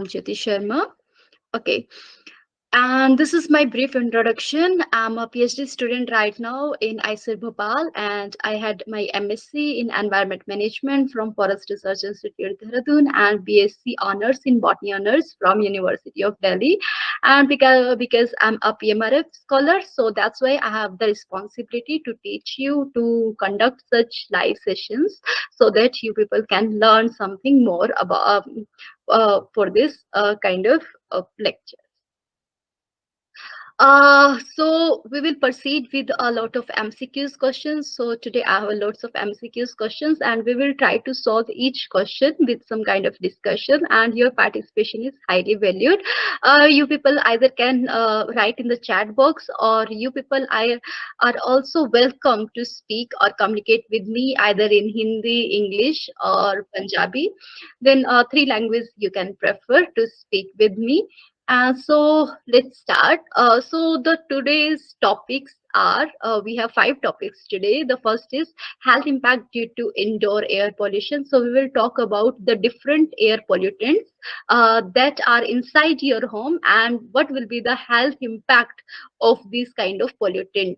Jyoti Sharma. Okay, and this is my brief introduction. I'm a PhD student right now in ISER Bhopal, and I had my MSc in Environment Management from Forest Research Institute Dehradun and BSc Honors in Botany Honors from University of Delhi. And because I'm a PMRF scholar, so that's why I have the responsibility to teach you to conduct such live sessions so that you people can learn something more about for this kind of lecture. So we will proceed with a lot of MCQs questions. So today I have lots of MCQs questions and we will try to solve each question with some kind of discussion, and your participation is highly valued. You people either can write in the chat box, or you people are also welcome to speak or communicate with me either in Hindi, English or Punjabi. Then three languages you can prefer to speak with me. So let's start. So the today's topics are we have five topics today. The first is health impact due to indoor air pollution. So we will talk about the different air pollutants that are inside your home and what will be the health impact of this kind of pollutant.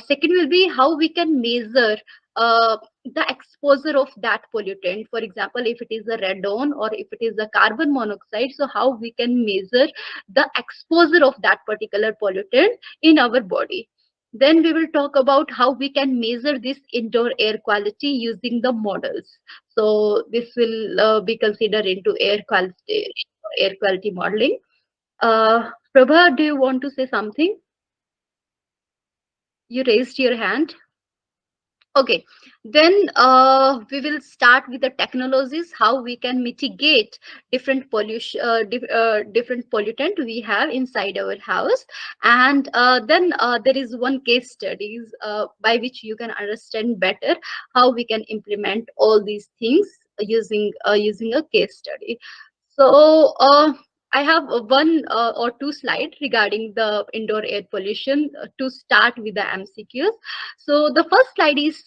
Second will be how we can measure the exposure of that pollutant. For example, if it is a radon or if it is a carbon monoxide, so how we can measure the exposure of that particular pollutant in our body. Then we will talk about how we can measure this indoor air quality using the models. So this will be considered into air quality modeling. Prabha, do you want to say something? You raised your hand. Okay, then we will start with the technologies, how we can mitigate different pollution, different pollutant we have inside our house, and then there is one case studies by which you can understand better how we can implement all these things using a case study. So I have one or two slides regarding the indoor air pollution to start with the MCQs. So the first slide is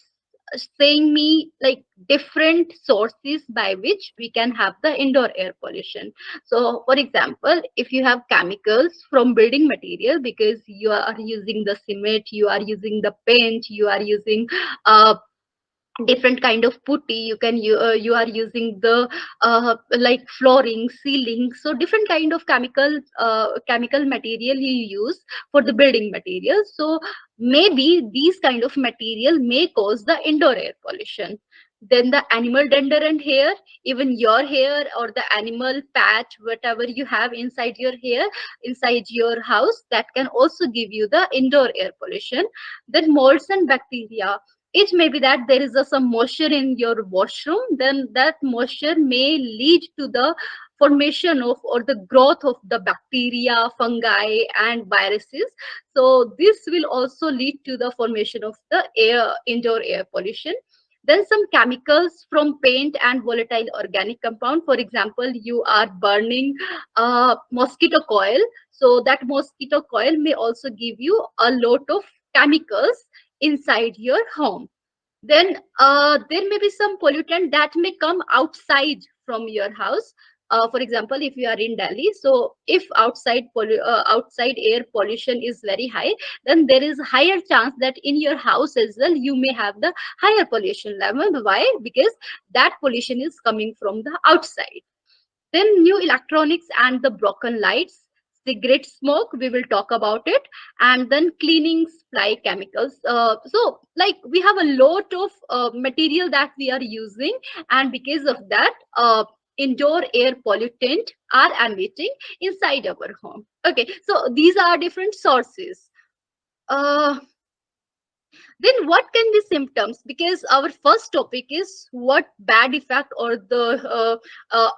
saying me like different sources by which we can have the indoor air pollution. So for example, if you have chemicals from building material, because you are using the cement, you are using the paint, you are using uh, different kind of putty, you are using the like flooring, ceiling, so different kind of chemical material you use for the building materials. So maybe these kind of material may cause the indoor air pollution. Then the animal dander and hair, even your hair or the animal patch, whatever you have inside your hair, inside your house, that can also give you the indoor air pollution. Then molds and bacteria, it may be that there is some moisture in your washroom, then that moisture may lead to the formation of or the growth of the bacteria, fungi and viruses. So this will also lead to the formation of the indoor air pollution. Then some chemicals from paint and volatile organic compound. For example, you are burning mosquito coil, so that mosquito coil may also give you a lot of chemicals inside your home. Then there may be some pollutant that may come outside from your house. For example, if you are in Delhi, so if outside air pollution is very high, then there is a higher chance that in your house as well you may have the higher pollution level. Why? Because that pollution is coming from the outside. Then new electronics and the broken lights, cigarette smoke, we will talk about it, and then cleaning supply chemicals. So like we have a lot of material that we are using, and because of that, indoor air pollutant are emitting inside our home. Okay, so these are different sources. Uh, then what can be symptoms? Because our first topic is what bad effect or the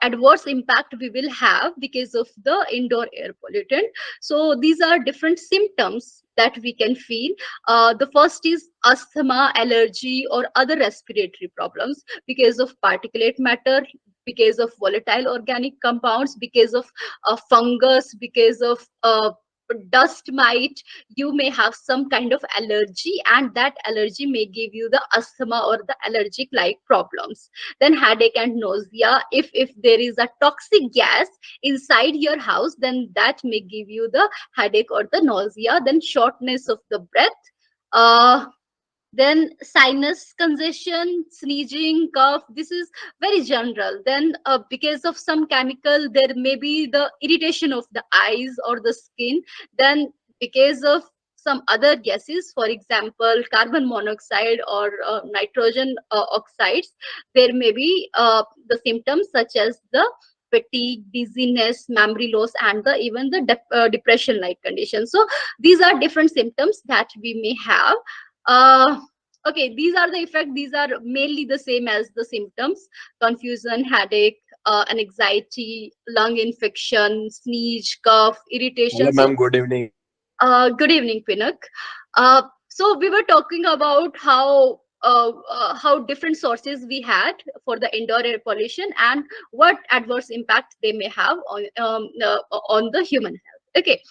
adverse impact we will have because of the indoor air pollutant. So these are different symptoms that we can feel. The first is asthma, allergy or other respiratory problems because of particulate matter, because of volatile organic compounds, because of fungus, because of dust mite, you may have some kind of allergy, and that allergy may give you the asthma or the allergic like problems. Then headache and nausea, if there is a toxic gas inside your house, then that may give you the headache or the nausea. Then shortness of the breath, uh, then sinus congestion, sneezing, cough, this is very general. Then because of some chemical, there may be the irritation of the eyes or the skin. Then because of some other gases, for example carbon monoxide or nitrogen oxides, there may be the symptoms such as the fatigue, dizziness, memory loss, and the even the depression like condition. So these are different symptoms that we may have. uh, okay, these are the effect. These are mainly the same as the symptoms: confusion, headache, anxiety, lung infection, sneeze, cough, irritation. Hello, So ma'am. Good evening. good evening, Pinak. So we were talking about how different sources we had for the indoor air pollution and what adverse impact they may have on the human health. Okay,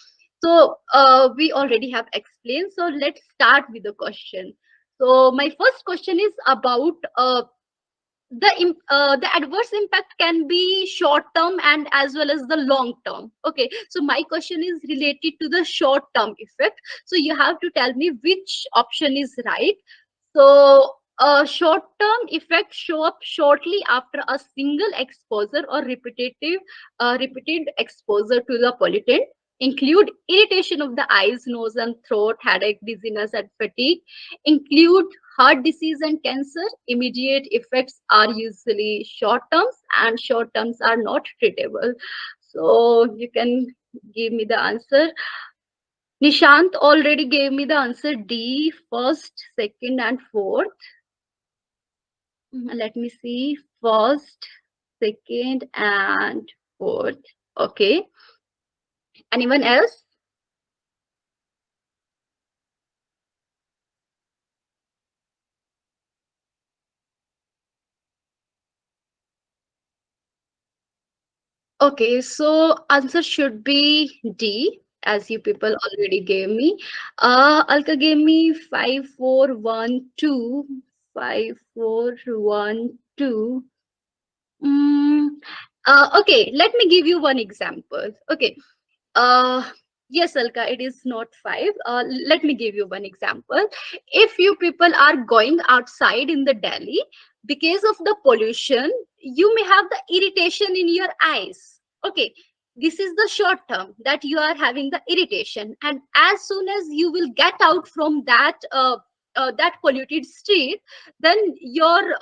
so we already have explained. So let's start with the question. So my first question is about the adverse impact can be short term and as well as the long term. Okay, so my question is related to the short term effect, so you have to tell me which option is right. So short term effects show up shortly after a single exposure or repeated exposure to the pollutant, include irritation of the eyes, nose and throat, headache, dizziness and fatigue, include heart disease and cancer. Immediate effects are usually short terms, and short terms are not treatable. So you can give me the answer. Nishant already gave me the answer D, first, second, and fourth. Let me see. First, second, and fourth. Okay. Anyone else? Okay, so answer should be D, as you people already gave me. Alka gave me 5412, 5412. Mm, okay, let me give you one example. Okay, uh, yes, Alka, it is not five. Let me give you one example. If you people are going outside in the Delhi, because of the pollution, you may have the irritation in your eyes. Okay, this is the short term that you are having the irritation, and as soon as you will get out from that polluted street, then your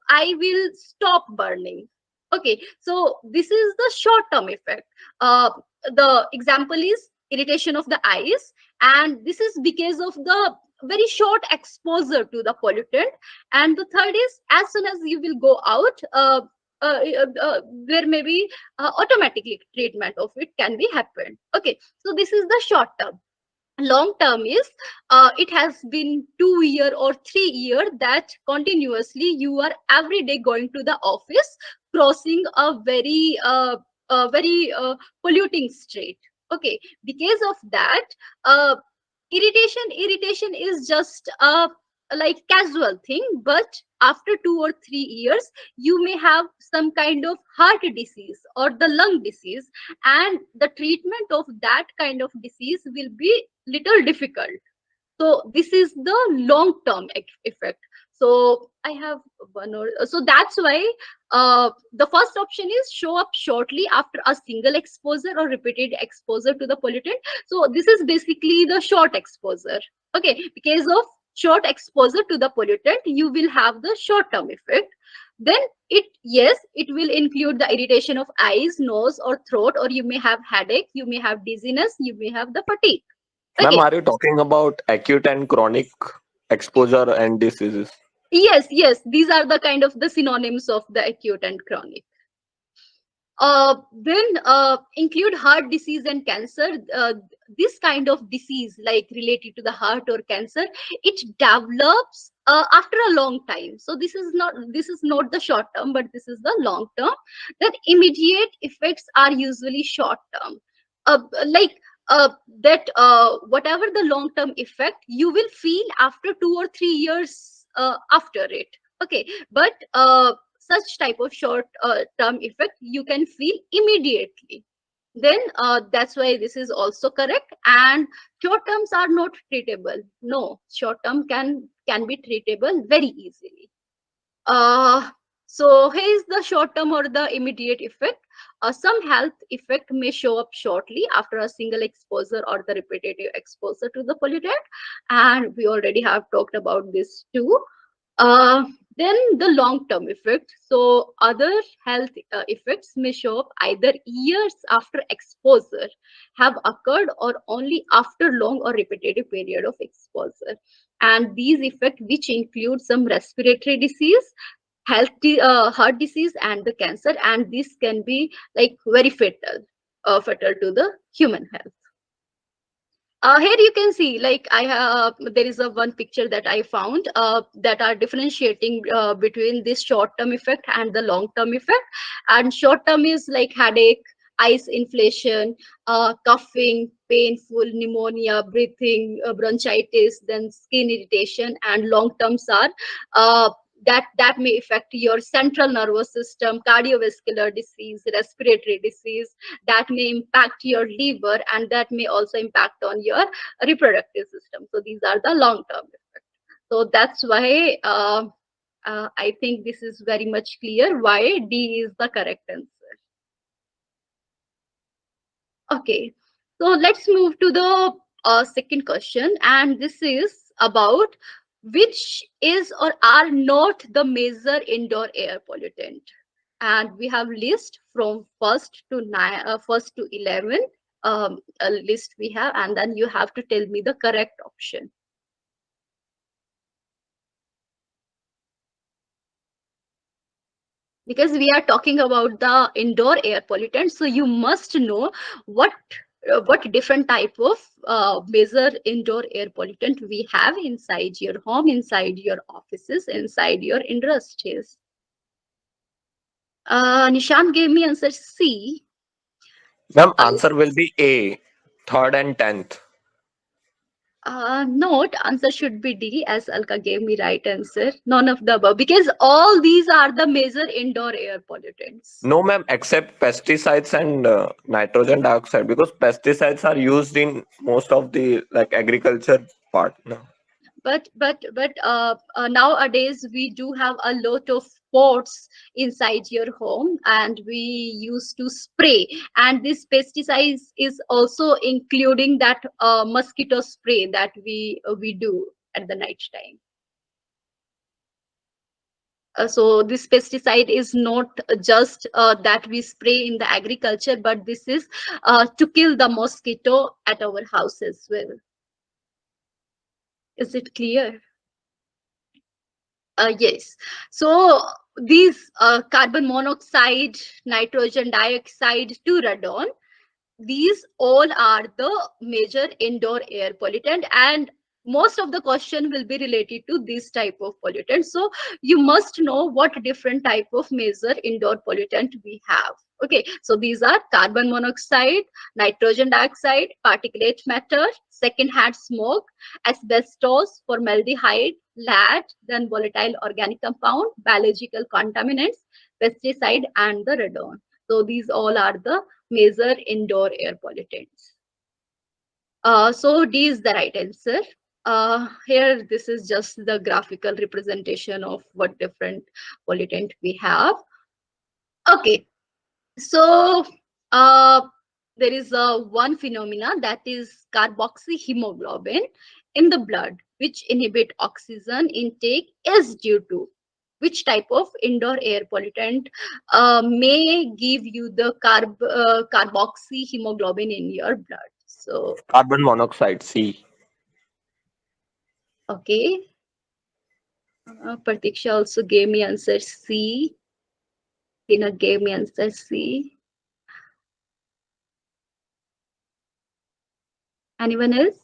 eye will stop burning. Okay, so this is the short term effect. The example is irritation of the eyes, and this is because of the very short exposure to the pollutant. And the third is, as soon as you will go out, there may be automatically treatment of it can be happened. Okay, so this is the short term. Long term is it has been 2 year or 3 year that continuously you are every day going to the office, crossing a very polluting street. Okay, because of that, uh, irritation is just a like casual thing, but after 2 or 3 years you may have some kind of heart disease or the lung disease, and the treatment of that kind of disease will be little difficult. So this is the long term effect. So I have one or so that's why the first option is show up shortly after a single exposure or repeated exposure to the pollutant. So this is basically the short exposure. Okay, because of short exposure to the pollutant you will have the short term effect. Then it, yes, it will include the irritation of eyes, nose or throat, or you may have headache, you may have dizziness, you may have the fatigue. Ma'am, Okay. are you talking about acute and chronic exposure and diseases? Yes, yes, these are the kind of the synonyms of the acute and chronic. Then include heart disease and cancer. This kind of disease, like related to the heart or cancer, it develops after a long time. So this is not the short term, but this is the long term. Then immediate effects are usually short term. Like that whatever the long term effect you will feel after 2 or 3 years after it. Okay, but such type of short term effect you can feel immediately. Then that's why this is also correct. And short terms are not treatable. No, short term can be treatable very easily. uh, so here is the short term or the immediate effect. Some health effect may show up shortly after a single exposure or the repetitive exposure to the pollutant, and we already have talked about this too. uh, then the long term effect. So other health effects may show up either years after exposure have occurred or only after long or repetitive period of exposure. And these effects, which include some respiratory disease, heart disease, and the cancer, and this can be like very fatal to the human health. Here you can see, like I have, there is a one picture that I found that are differentiating between this short-term effect and the long-term effect. And short-term is like headache, eyes inflation, coughing, painful pneumonia, breathing, bronchitis, then skin irritation. And long-terms are that may affect your central nervous system, cardiovascular disease, respiratory disease, that may impact your liver, and that may also impact on your reproductive system. So these are the long term effects. So that's why I think this is very much clear why D is the correct answer. Okay, so let's move to the second question, and this is about which is or are not the major indoor air pollutant. And we have list from first to 11, a list we have, and then you have to tell me the correct option. Because we are talking about the indoor air pollutants, so you must know what what different type of major indoor air pollutant we have inside your home, inside your offices, inside your industries. Nishan gave me answer C. Ma'am, Al- answer will be A, third and 10th. Note, answer should be D, as Alka gave me right answer. None of the above, because all these are the major indoor air pollutants. No, ma'am, except pesticides and nitrogen dioxide, because pesticides are used in most of the like agriculture part. No. But nowadays we do have a lot of pots inside your home, and we used to spray, and this pesticides is also including that mosquito spray that we do at the night time. So this pesticide is not just that we spray in the agriculture, but this is to kill the mosquito at our house as well. Is it clear? Yes. So these carbon monoxide, nitrogen dioxide to radon, these all are the major indoor air pollutant, and most of the question will be related to this type of pollutant. So you must know what different type of major indoor pollutant we have. Okay, so these are carbon monoxide, nitrogen dioxide, particulate matter, second-hand smoke, asbestos, formaldehyde, lead, then volatile organic compound, biological contaminants, pesticide, and the radon. So these all are the major indoor air pollutants. So D is the right answer. Here, this is just the graphical representation of what different pollutant we have. Okay, so uh, there is one phenomena, that is carboxyhemoglobin in the blood, which inhibit oxygen intake, is due to which type of indoor air pollutant may give you the carboxyhemoglobin in your blood. So, Carbon monoxide, C. okay, Pratiksha also gave me answer C. Tina gave me answer C. Anyone else?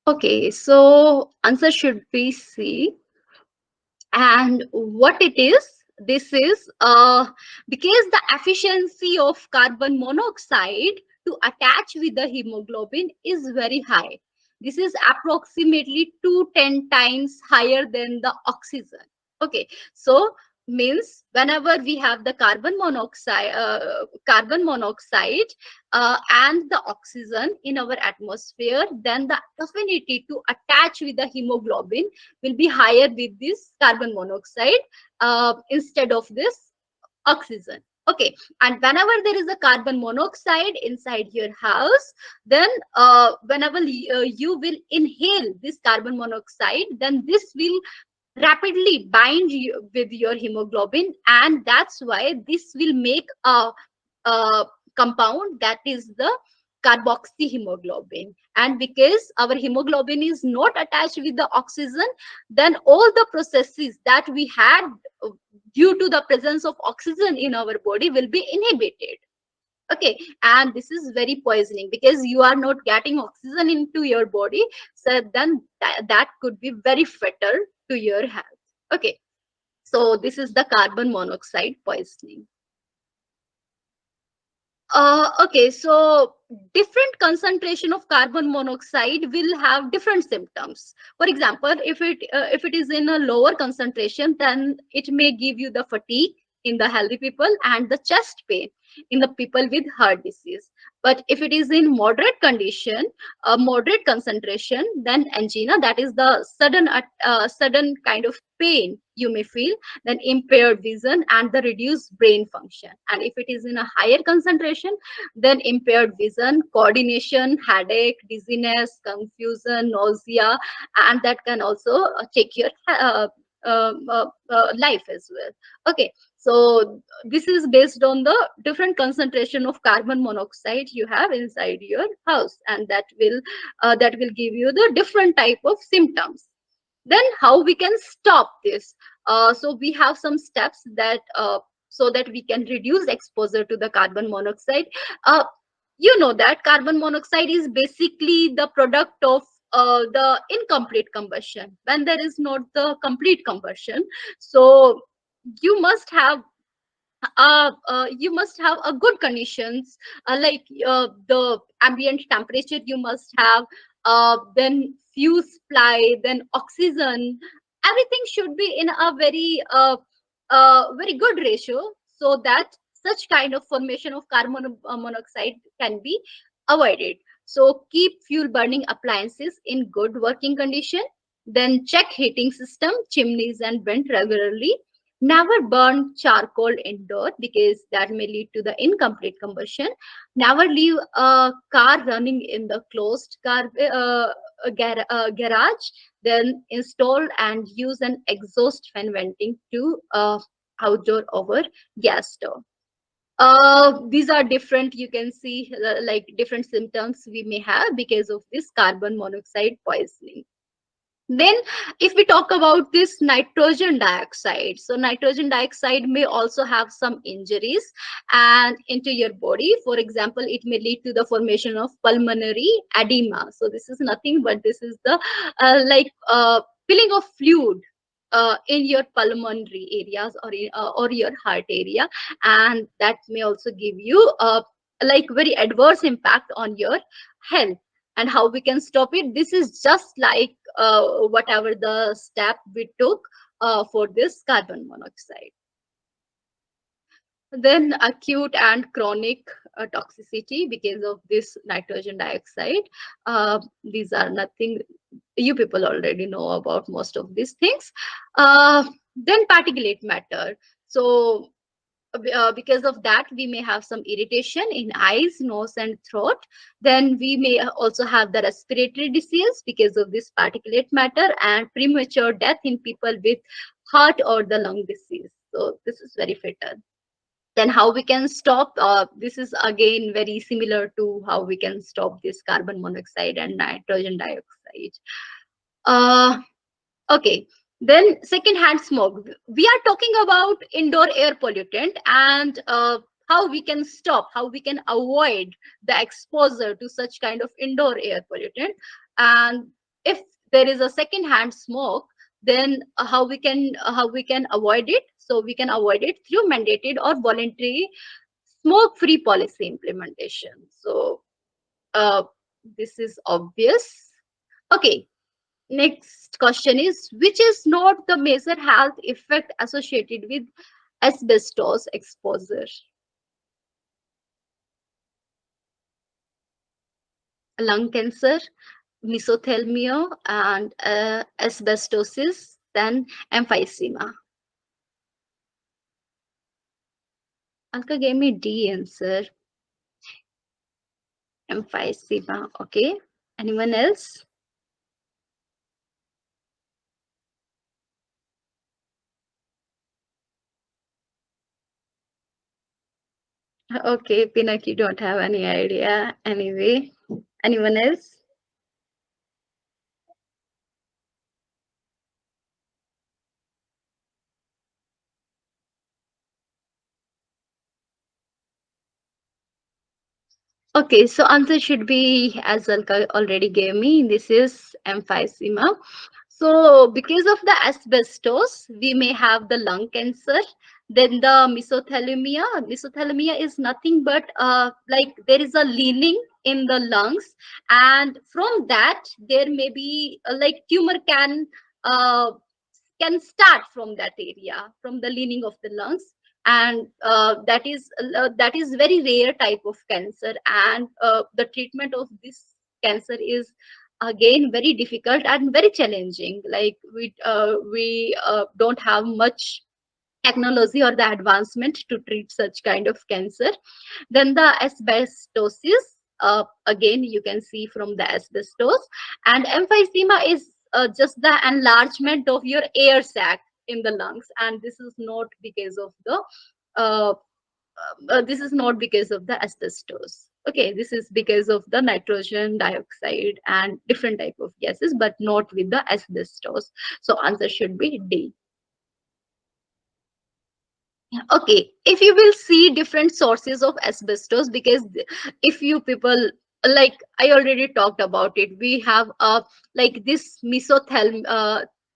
Okay, so answer should be C. And what it is, this is because the efficiency of carbon monoxide to attach with the hemoglobin is very high. This is approximately 210 times higher than the oxygen. Okay, so means whenever we have the carbon monoxide and the oxygen in our atmosphere, then the affinity to attach with the hemoglobin will be higher with this carbon monoxide instead of this oxygen. Okay, and whenever there is a carbon monoxide inside your house, then whenever you will inhale this carbon monoxide, then this will rapidly bind you with your hemoglobin, and that's why this will make a compound that is the carboxyhemoglobin. And because our hemoglobin is not attached with the oxygen, then all the processes that we had uh, due to the presence of oxygen in our body will be inhibited. Okay, and this is very poisoning because you are not getting oxygen into your body, so then that could be very fatal to your health. Okay, so this is the carbon monoxide poisoning. Okay, so different concentration of carbon monoxide will have different symptoms. For example, if it is in a lower concentration, then it may give you the fatigue in the healthy people and the chest pain in the people with heart disease. But if it is in moderate condition, a moderate concentration, then angina, that is the sudden kind of pain you may feel, then impaired vision and the reduced brain function. And if it is in a higher concentration, then impaired vision, coordination, headache, dizziness, confusion, nausea, and that can also take your life as well. Okay, so this is based on the different concentration of carbon monoxide you have inside your house, and that will give you the different type of symptoms. Then how we can stop this? So we have some steps that so that we can reduce exposure to the carbon monoxide. uh, you know that carbon monoxide is basically the product of the incomplete combustion, when there is not the complete combustion. So you must have a good conditions, the ambient temperature you must have, then fuel supply, then oxygen. Everything should be in a very good ratio, so that such kind of formation of carbon monoxide can be avoided. So keep fuel burning appliances in good working condition. Then check heating system, chimneys and vent regularly. Never burn charcoal indoor because that may lead to the incomplete combustion. Never leave a car running in the closed garage. Then install and use an exhaust fan venting to outdoor over gas stove. These are different, you can see like different symptoms we may have because of this carbon monoxide poisoning. Then, if we talk about this nitrogen dioxide, so nitrogen dioxide may also have some injuries and into your body. For example, it may lead to the formation of pulmonary edema. So this is nothing but this is the filling of fluid in your pulmonary areas or your heart area, and that may also give you like very adverse impact on your health. And how we can stop it, this is just like whatever the step we took for this carbon monoxide. Then acute and chronic toxicity because of this nitrogen dioxide. These are nothing, you people already know about most of these things. Then particulate matter. So because of that we may have some irritation in eyes, nose and throat. Then we may also have the respiratory disease because of this particulate matter, and premature death in people with heart or the lung disease. So this is very fatal. Then how we can stop, this is again very similar to how we can stop this carbon monoxide and nitrogen dioxide. uh, Okay, then secondhand smoke. We are talking about indoor air pollutant, and how we can stop, how we can avoid the exposure to such kind of indoor air pollutant. And if there is a second hand smoke, then how we can avoid it? So we can avoid it through mandated or voluntary smoke free policy implementation. So uh, this is obvious. Okay, next question is, which is not the major health effect associated with asbestos exposure? Lung cancer, mesothelioma, and asbestosis, then emphysema. Alka gave me D answer, emphysema. Okay, anyone else? Okay, Pinak, you don't have any idea. Anyway, anyone else? Okay, so answer should be, as Alka already gave me, this is emphysema. So because of the asbestos, we may have the lung cancer. Then the mesothelioma. Mesothelioma is nothing but like there is a leaning in the lungs, and from that there may be like tumor uh, can start from that area, from the leaning of the lungs, and that is very rare type of cancer, and the treatment of this cancer is again very difficult and very challenging. Like we don't have much technology or the advancement to treat such kind of cancer. Then the asbestosis, again you can see from the asbestos, and emphysema is just the enlargement of your air sac in the lungs, and this is not because of the uh, this is not because of the asbestos. Okay, this is because of the nitrogen dioxide and different type of gases, but not with the asbestos. So answer should be D. Okay, if you will see different sources of asbestos, because if you people, like I already talked about it, we have like this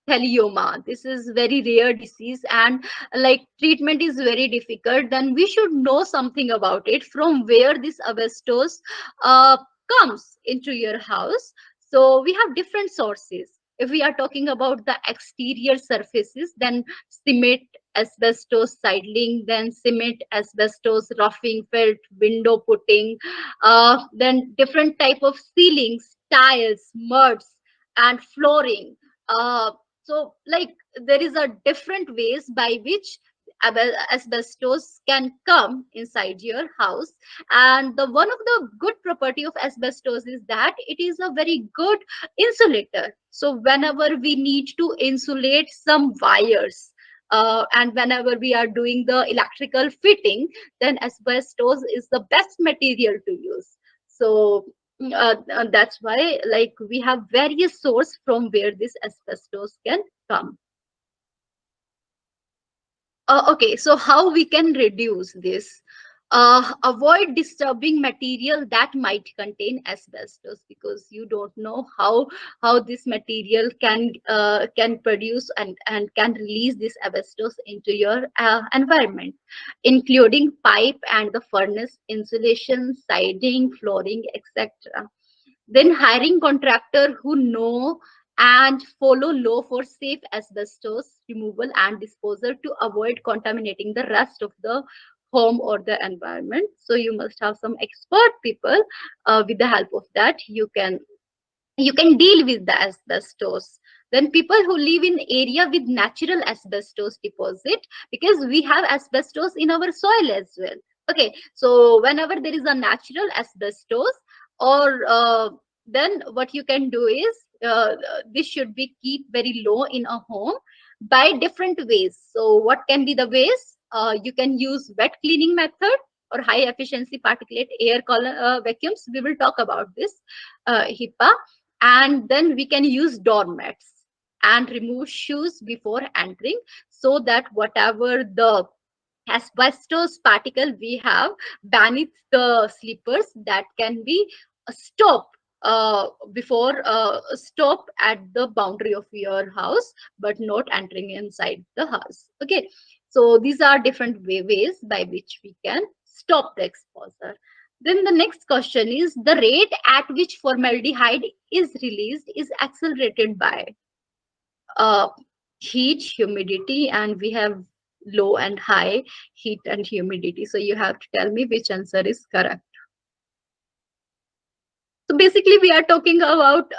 thelioma. This is very rare disease, and like treatment is very difficult. Then we should know something about it, from where this asbestos uh, comes into your house. So we have different sources. If we are talking about the exterior surfaces, then cement asbestos siding, then cement asbestos roughing, felt window putting, then different type of ceilings, tiles, muds, and flooring. So like there is a different ways by which asbestos can come inside your house, and the one of the good property of asbestos is that it is a very good insulator. So whenever we need to insulate some wires, and whenever we are doing the electrical fitting, then asbestos is the best material to use. So that's why like we have various source from where this asbestos can come. Okay, so how we can reduce this? Avoid disturbing material that might contain asbestos, because you don't know how this material can produce and can release this asbestos into your environment, including pipe and the furnace insulation, siding, flooring, etc. Then hiring contractor who know and follow law for safe asbestos removal and disposal to avoid contaminating the rest of the home or the environment. So you must have some expert people. With the help of that, you can deal with the asbestos. Then people who live in area with natural asbestos deposit, because we have asbestos in our soil as well. Okay, so whenever there is a natural asbestos, or then what you can do is, this should be keep very low in a home by different ways. So what can be the ways? You can use wet cleaning method or high efficiency particulate air vacuums. We will talk about this, HIPAA. And then we can use doormats and remove shoes before entering, so that whatever the asbestos particle we have beneath the slippers, that can be stopped before stop at the boundary of your house, but not entering inside the house. Okay, so these are different ways by which we can stop the exposure. Then the next question is, the rate at which formaldehyde is released is accelerated by uh, heat, humidity, and we have low and high heat and humidity. So you have to tell me which answer is correct. So basically, we are talking about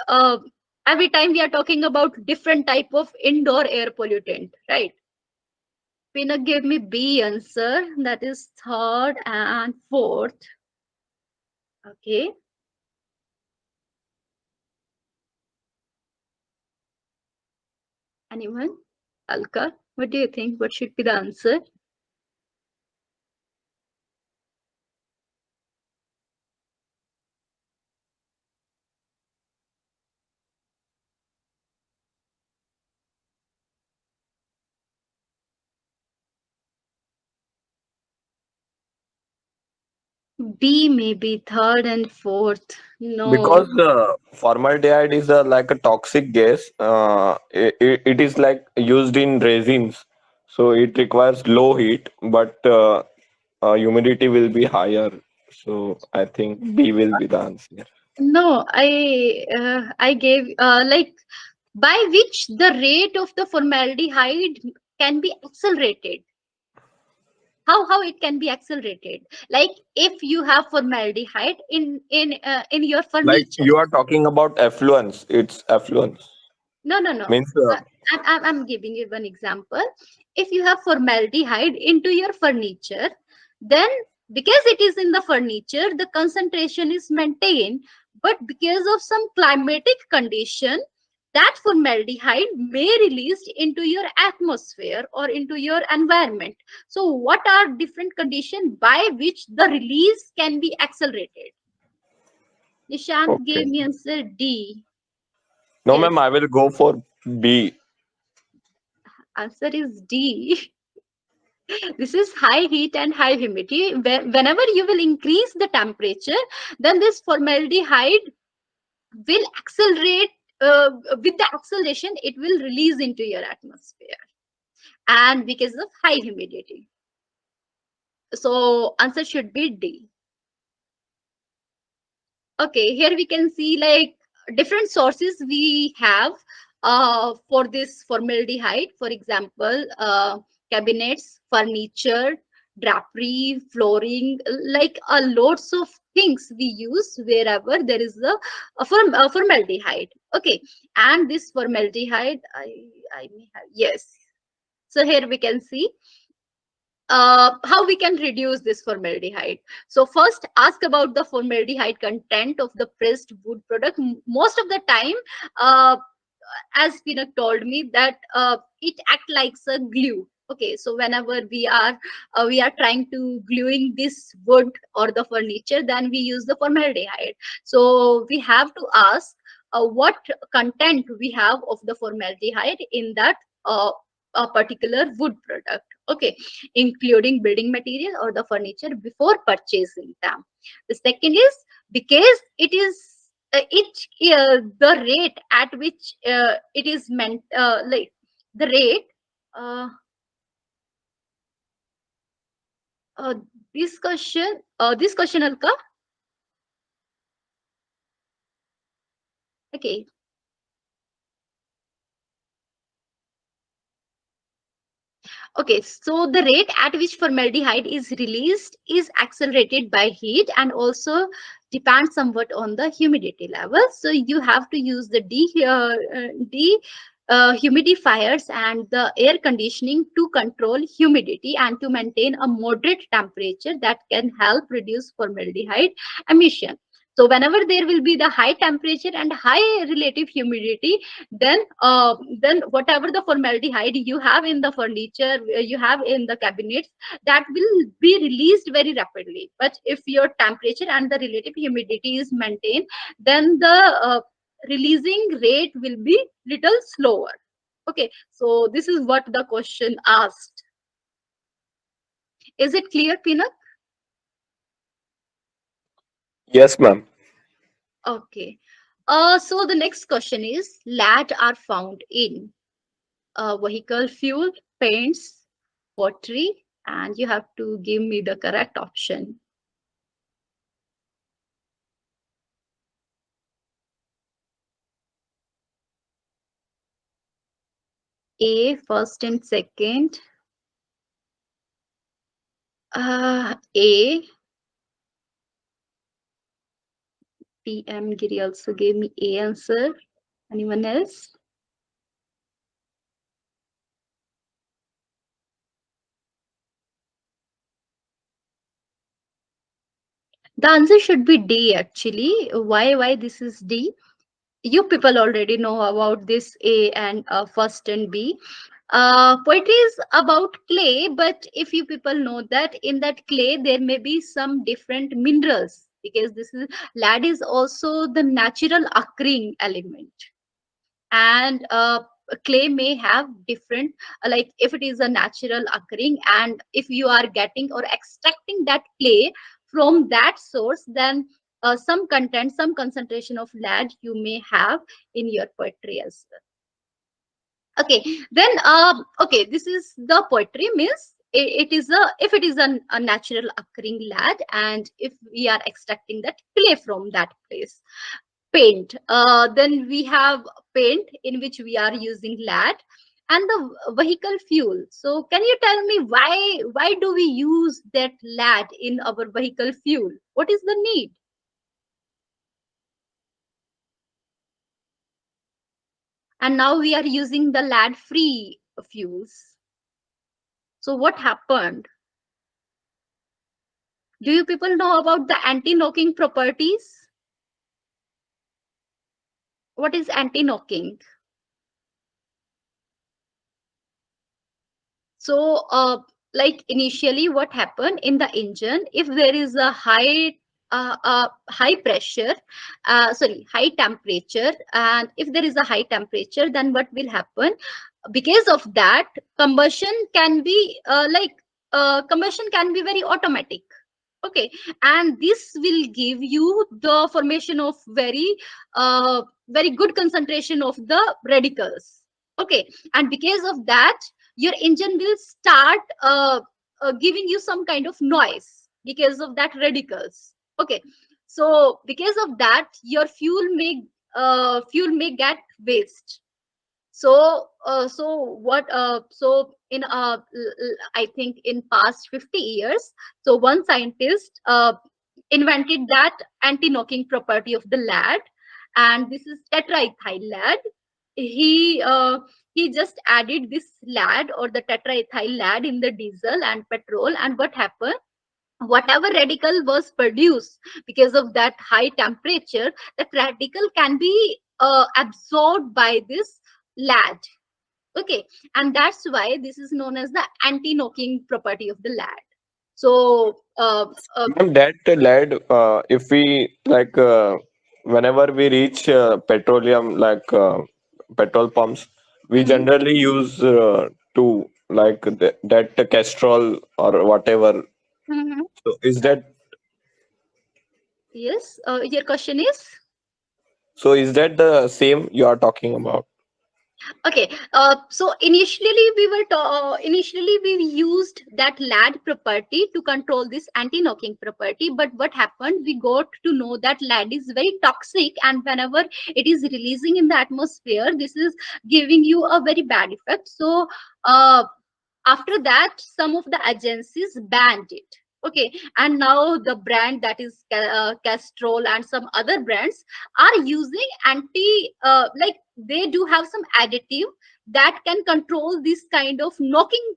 every time we are talking about different type of indoor air pollutant, right? Pina gave me B answer, that is third and fourth. Okay. Anyone? Alka, what do you think? What should be the answer? B maybe third and fourth. Because No. formaldehyde is like a toxic gas. It is like used in resins, so it requires low heat, but humidity will be higher. So I think B will be the answer. No, I gave like by which the rate of the formaldehyde can be accelerated. How it can be accelerated? Like if you have formaldehyde in your Like furniture. you are talking about effluence. It's effluence. No, no, no. Means I'm giving you one example. If you have formaldehyde into your furniture, then because it is in the furniture, the concentration is maintained. But because of some climatic condition, that formaldehyde may released into your atmosphere or into your environment. So, what are different conditions by which the release can be accelerated? Nishant okay. gave me answer D. No, ma'am. Yes, I will go for B. answer is D. This is high heat and high humidity. Whenever you will increase the temperature, then this formaldehyde will accelerate. With the acceleration, it will release into your atmosphere, and because of high humidity. So answer should be D. Okay, here we can see like different sources we have for this formaldehyde. For example, cabinets, furniture, drapery, flooring, like lots of things we use wherever there is a formaldehyde. Okay, and this formaldehyde, I may have, yes. So here we can see how we can reduce this formaldehyde. So first, ask about the formaldehyde content of the pressed wood product. Most of the time, uh, as Pinak told me, that it act like a glue. Okay, so whenever we are trying to gluing this wood or the furniture, then we use the formaldehyde. So we have to ask what content we have of the formaldehyde in that a particular wood product. Okay, including building material or the furniture before purchasing them. The second is because it is it the rate at which it is meant like the rate uh, uh, this question Alka. Okay, okay, so the rate at which formaldehyde is released is accelerated by heat and also depends somewhat on the humidity level. So you have to use the D humidifiers and the air conditioning to control humidity and to maintain a moderate temperature that can help reduce formaldehyde emission. So whenever there will be the high temperature and high relative humidity, then whatever the formaldehyde you have in the furniture, you have in the cabinets, that will be released very rapidly. But if your temperature and the relative humidity is maintained, then the releasing rate will be little slower. Okay, so this is what the question asked. Is it clear, Pinak? Yes, ma'am. Okay. So the next question is, LAD are found in vehicle fuel, paints, pottery, and you have to give me the correct option. A, first and second. A, PM Giri also gave me A answer. Anyone else? The answer should be D actually. Why this is D? You people already know about this A and first and B. Poetry is about clay, but if you people know that in that clay there may be some different minerals, because this is lead is also the natural occurring element, and clay may have different, like if it is a natural occurring, and if you are getting or extracting that clay from that source, then some content, some concentration of lead you may have in your poetry as well. Okay, then okay, this is the poetry means it is a, if it is a natural occurring lead, and if we are extracting that clay from that place. Paint, then we have paint in which we are using lead, and the vehicle fuel. So can you tell me why do we use that lead in our vehicle fuel? What is the need? And now we are using the lead free fuels. So what happened? Do you people know about the anti-knocking properties? What is anti-knocking? So, like initially, what happened in the engine? If there is a high pressure, high temperature, and if there is a high temperature, then what will happen? Because of that, combustion can be combustion can be very automatic. Okay, and this will give you the formation of very good concentration of the radicals. Okay, and because of that, your engine will start giving you some kind of noise because of that radicals. Okay, so because of that, your fuel may get waste. So in I think in past 50 years, so one scientist invented that anti-knocking property of the lead, and this is tetraethyl lead. He just added this lead or the tetraethyl lead in the diesel and petrol, and what happened, whatever radical was produced because of that high temperature, that radical can be absorbed by this lead. Okay, and that's why this is known as the anti-knocking property of the lead. So Ma'am, that lead, if we like, whenever we reach petroleum, like petrol pumps, we mhm, generally use to like that castrol or whatever. mhm. So is that, Yes, your question is. is that the same you are talking about? Okay, so initially we used that lead property to control this anti-knocking property. But what happened? We got to know that lead is very toxic, and whenever it is releasing in the atmosphere, this is giving you a very bad effect. So uh, after that, some of the agencies banned it. Okay, and now the brand that is Castrol and some other brands are using they do have some additive that can control this kind of knocking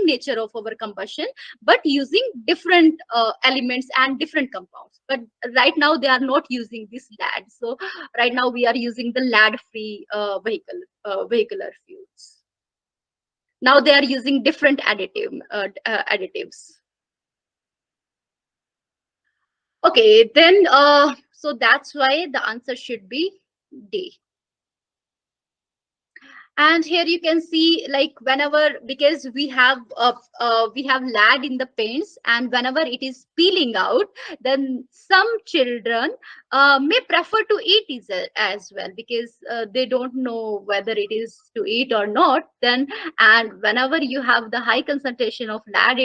nature of our combustion, but using different elements and different compounds. But right now they are not using this lead. So right now we are using the lead free vehicular fuels. Now they are using different additives. Okay, then so that's why the answer should be D. And here you can see, like, whenever, because we have lag in the paints, and whenever it is peeling out, then some children may prefer to eat it as well, because they don't know whether it is to eat or not. Then, and whenever you have the high concentration of lead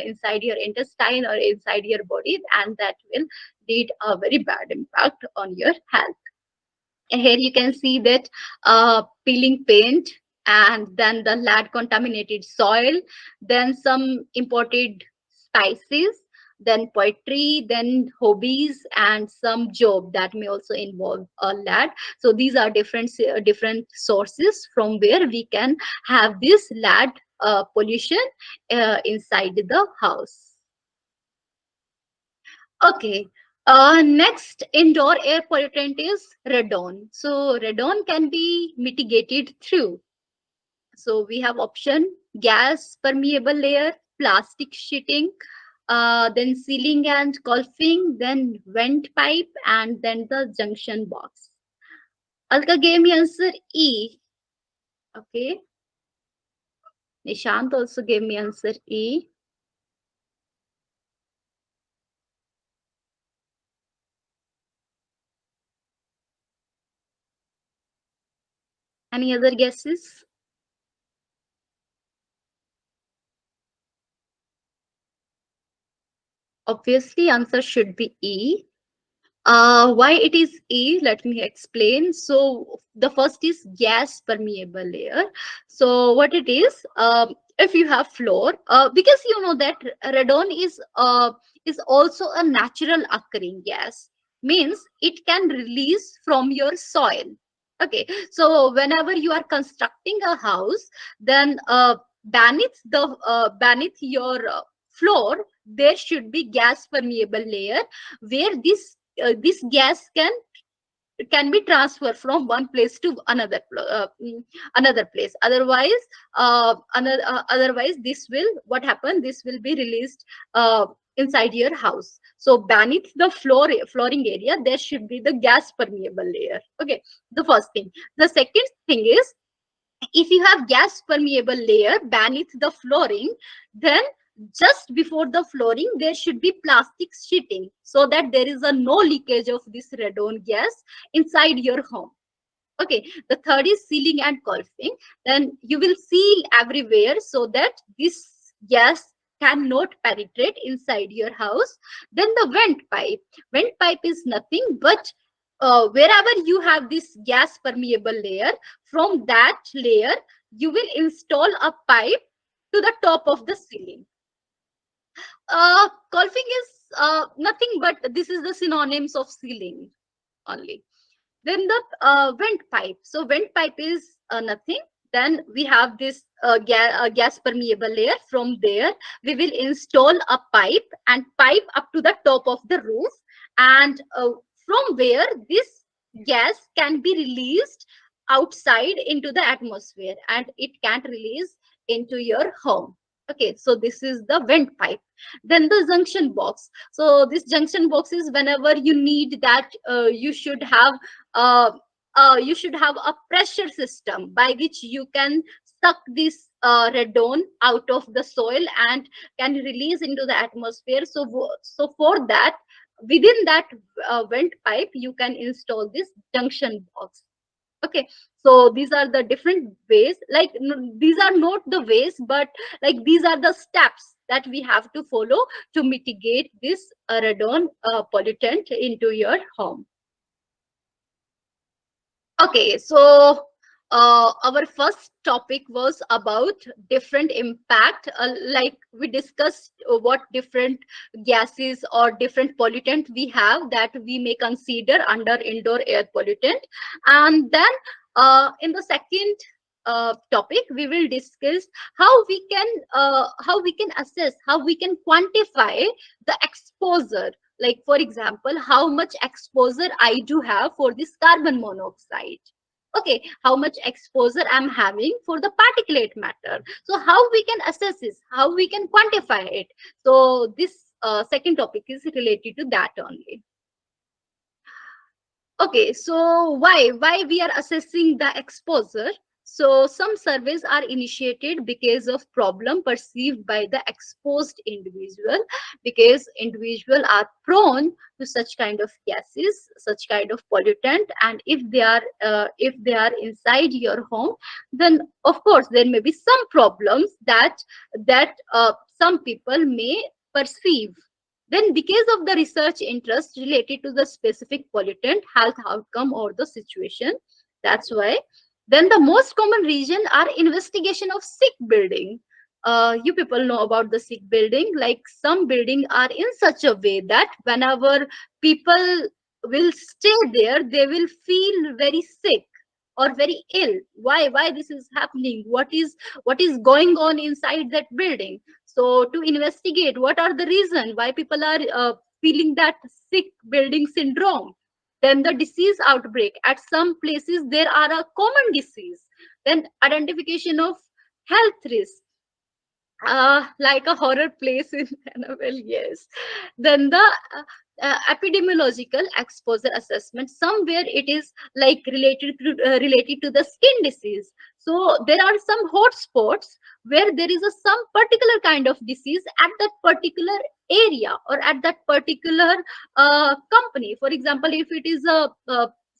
inside your intestine or inside your body, and that will lead a very bad impact on your health. And here you can see that peeling paint, and then the lead contaminated soil, then some imported spices, then poetry, then hobbies, and some job that may also involve lead. So these are different sources from where we can have this lead pollution inside the house. Okay. Next indoor air pollutant is radon. So radon can be mitigated through. So we have option: gas permeable layer, plastic sheeting, then sealing and colfing, then vent pipe, and then the junction box. Alka gave me answer E. Okay. Nishant also gave me answer E. Any other guesses? Obviously, answer should be E. Why it is E? Let me explain. So the first is gas permeable layer. So what it is, if you have floor, because you know that radon is also a natural occurring gas, means it can release from your soil. Okay, so whenever you are constructing a house, then beneath your floor, there should be gas permeable layer, where this gas can be transferred from one place to another place. Otherwise this will, what happen, this will be released inside your house. So beneath the flooring area, there should be the gas permeable layer. Okay, the first thing. The second thing is, if you have gas permeable layer beneath the flooring, then just before the flooring there should be plastic sheeting, so that there is a no leakage of this radon gas inside your home. Okay, the third is sealing and colfing. Then you will seal everywhere so that this gas cannot penetrate inside your house. Then the vent pipe is nothing but wherever you have this gas permeable layer, from that layer you will install a pipe to the top of the ceiling. Colfing is nothing but, this is the synonyms of ceiling only. Then the vent pipe. So vent pipe is nothing. Then we have this gas permeable layer. From there we will install a pipe, and pipe up to the top of the roof, and from where this gas can be released outside into the atmosphere, and it can't release into your home. Okay, so this is the vent pipe. Then the junction box. So this junction box is whenever you need that, uh, you should have a pressure system by which you can suck this radon out of the soil and can release into the atmosphere. So for that, within that vent pipe, you can install this junction box. Okay, so these are the different ways, like these are not the ways, but like these are the steps that we have to follow to mitigate this radon pollutant into your home. Okay, so our first topic was about different impact. Like we discussed what different gases or different pollutant we have that we may consider under indoor air pollutant. And then in the second topic, we will discuss how we can assess, how we can quantify the exposure. Like, for example, how much exposure I do have for this carbon monoxide. Okay, how much exposure I'm having for the particulate matter. So how we can assess this, how we can quantify it. So this second topic is related to that only. Okay, so why we are assessing the exposure? So some surveys are initiated because of problem perceived by the exposed individual, because individual are prone to such kind of gases, such kind of pollutant, and if they are inside your home, then of course there may be some problems that some people may perceive. Then because of the research interest related to the specific pollutant health outcome or the situation, that's why. Then the most common reason are investigation of sick building. You people know about the sick building. Like some building are in such a way that whenever people will stay there, they will feel very sick or very ill. Why this is happening? What is going on inside that building? So to investigate what are the reason why people are feeling that sick building syndrome. Then the disease outbreak, at some places there are a common disease. Then identification of health risk, like a horror place in Annabelle, yes. Then the epidemiological exposure assessment, somewhere it is like related to the skin disease. So there are some hot spots where there is a some particular kind of disease at that particular area or at that particular company. For example, if it is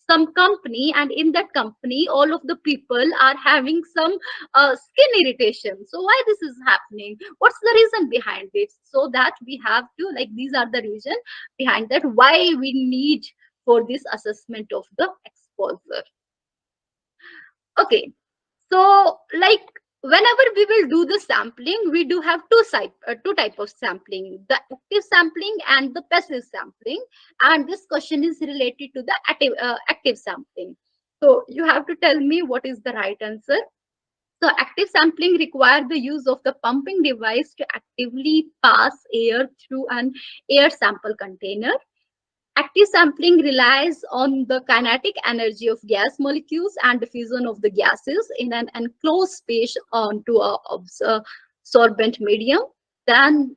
some company, and in that company all of the people are having some skin irritation. So why this is happening? What's the reason behind it? So that we have to, like, these are the reason behind that why we need for this assessment of the exposure. Okay, so like whenever we will do the sampling, we do have two type of sampling: the active sampling and the passive sampling. And this question is related to the active sampling. So you have to tell me what is the right answer. So active sampling require the use of the pumping device to actively pass air through an air sample container. Active sampling relies on the kinetic energy of gas molecules and diffusion of the gases in an enclosed space onto a absorbent medium. Then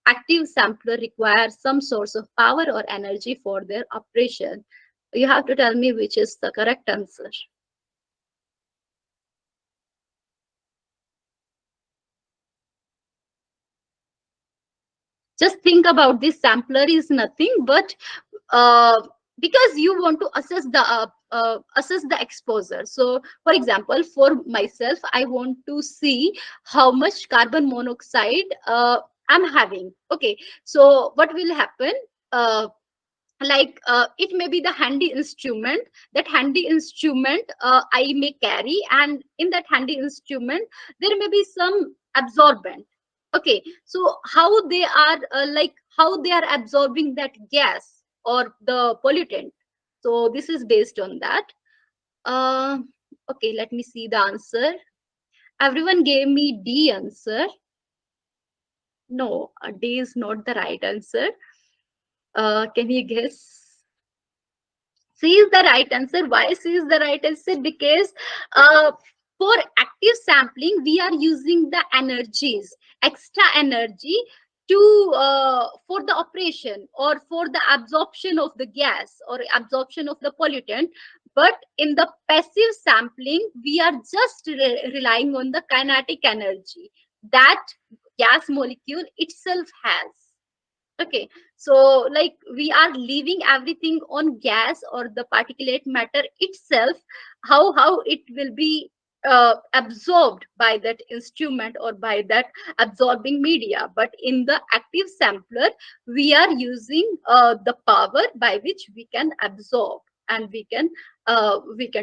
active sampler requires some source of power or energy for their operation. You have to tell me which is the correct answer. Just think about this: sampler is nothing but uh, because you want to assess the exposure. So for example, for myself, I want to see how much carbon monoxide I'm having. Okay, so what will happen? It may be the handy instrument. That handy instrument I may carry, and in that handy instrument there may be some absorbent. Okay, so how they are how they are absorbing that gas or the pollutant. So this is based on that. uh, okay, let me see the answer. Everyone gave me D answer. No, D is not the right answer. Can you guess? C is the right answer. Why C is the right answer? Because uh, for active sampling, we are using the energies, extra energy to for the operation or for the absorption of the gas or absorption of the pollutant. But in the passive sampling, we are just relying on the kinetic energy that gas molecule itself has. Okay, so like we are leaving everything on gas or the particulate matter itself, how it will be absorbed by that instrument or by that absorbing media. But in the active sampler, we are using the power by which we can absorb, and we can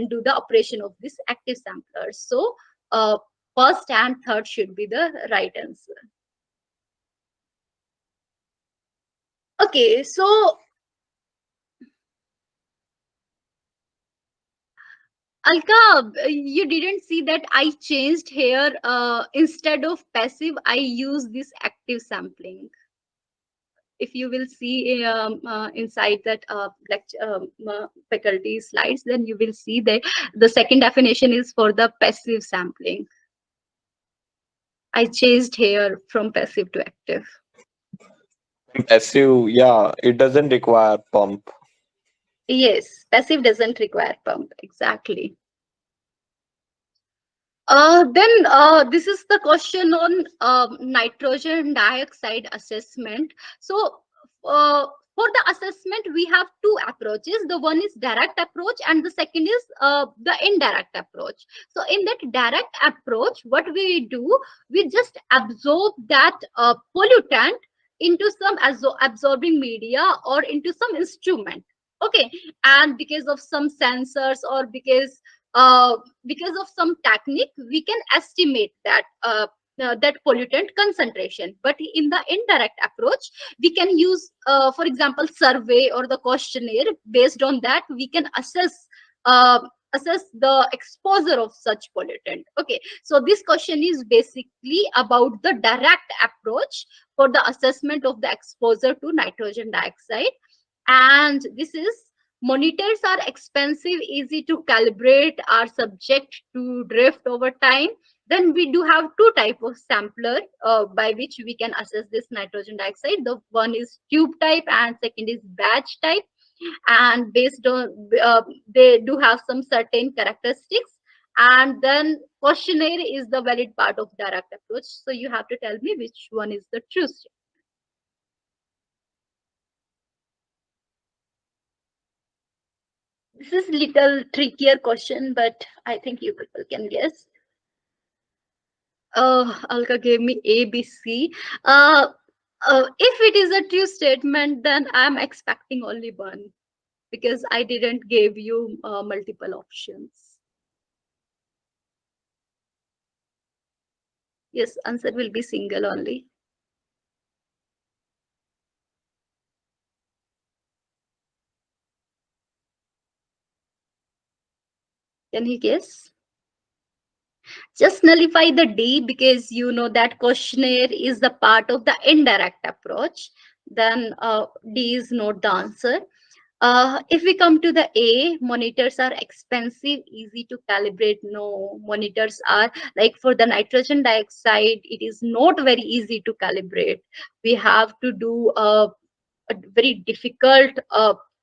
do the operation of this active sampler. So first and third should be the right answer. Okay, so Alka, you didn't see that I changed here. Instead of passive, I use this active sampling. If you will see inside that faculty slides, then you will see that the second definition is for the passive sampling. I changed here from passive to active. Passive, yeah, it doesn't require pump. Yes, passive doesn't require pump. Exactly. Then this is the question on nitrogen dioxide assessment. So for the assessment, we have two approaches. The one is direct approach and the second is the indirect approach. So in that direct approach, what we do, we just absorb that pollutant into some absorbing media or into some instrument. Okay, and because of some sensors or because of some technique, we can estimate that pollutant concentration. But in the indirect approach, we can use, for example, survey or the questionnaire. Based on that, we can uh, assess the exposure of such pollutant. Okay, so this question is basically about the direct approach for the assessment of the exposure to nitrogen dioxide. And this is, monitors are expensive, easy to calibrate, are subject to drift over time. Then we do have two type of sampler by which we can assess this nitrogen dioxide. The one is tube type and second is batch type. And based on they do have some certain characteristics. And then questionnaire is the valid part of direct approach. So you have to tell me which one is the true state. This is little trickier question, but I think you people can guess. Alka gave me A, B, C. Uh, if it is a true statement, then I'm expecting only one because I didn't give you multiple options. Yes, answer will be single only. Can you guess? Just nullify the D because you know that questionnaire is the part of the indirect approach. Then D is not the answer. If we come to the A, monitors are expensive, easy to calibrate. No, monitors are like for the nitrogen dioxide, it is not very easy to calibrate. We have to do a very difficult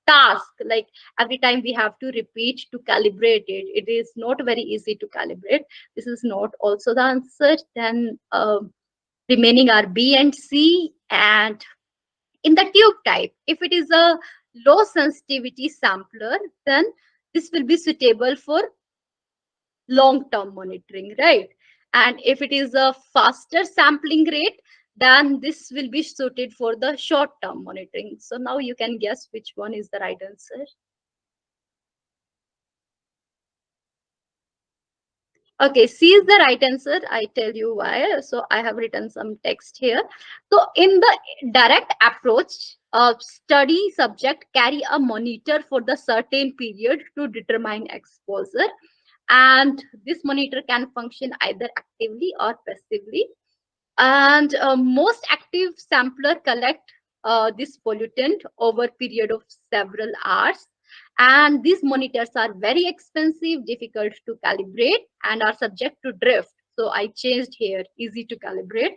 task. Like every time we have to repeat to calibrate it. It is not very easy to calibrate. This is not also the answer. Then remaining are B and C. And in the tube type, if it is a low sensitivity sampler, then this will be suitable for long term monitoring, right? And if it is a faster sampling rate, then this will be suited for the short term monitoring. So now you can guess which one is the right answer. Okay, C is the right answer. I tell you why. So I have written some text here. So in the direct approach, study subject carry a monitor for the certain period to determine exposure. And this monitor can function either actively or passively. And most active sampler collect this pollutant over period of several hours. And these monitors are very expensive, difficult to calibrate, and are subject to drift. So I changed here, easy to calibrate.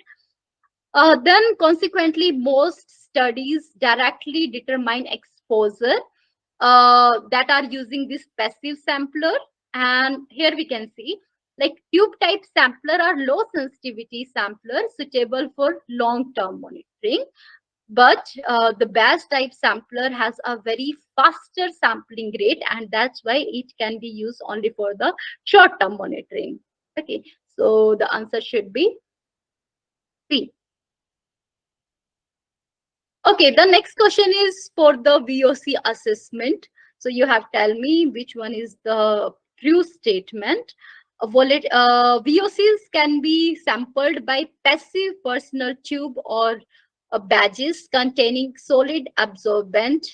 Then consequently, most studies directly determine exposure that are using this passive sampler. And here we can see like tube type sampler are low sensitivity sampler suitable for long term monitoring. But the batch type sampler has a very faster sampling rate, and that's why it can be used only for the short term monitoring. Okay, so the answer should be C. Okay, the next question is for the VOC assessment. So you have tell me which one is the true statement. VOCs can be sampled by passive personal tube or badges containing solid absorbent.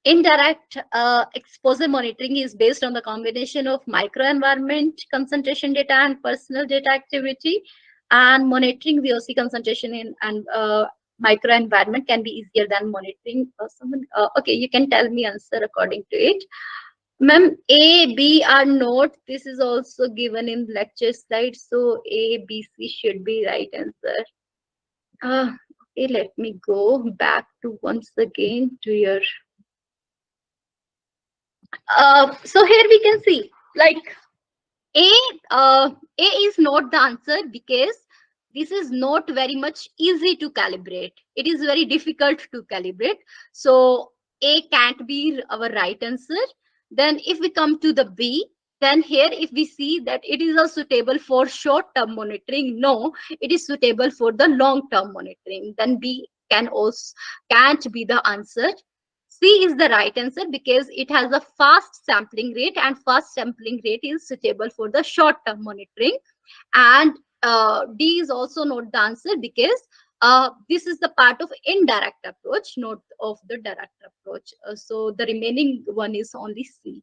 Indirect exposure monitoring is based on the combination of microenvironment concentration data and personal data activity. And monitoring VOC concentration in and microenvironment can be easier than monitoring someone. Okay, you can tell me answer according to it. Ma'am, A, B are not. This is also given in lecture slide. So A, B, C should be right answer. Okay, let me go back to once again to your so here we can see like A, uh, A is not the answer because this is not very much easy to calibrate. It is very difficult to calibrate. So A can't be our right answer. Then if we come to the B, then here if we see that it is also suitable for short-term monitoring, no, it is suitable for the long-term monitoring. Then B can also can't be the answer. C is the right answer because it has a fast sampling rate, and fast sampling rate is suitable for the short term monitoring. And D is also not the answer because this is the part of indirect approach, not of the direct approach. So the remaining one is only C.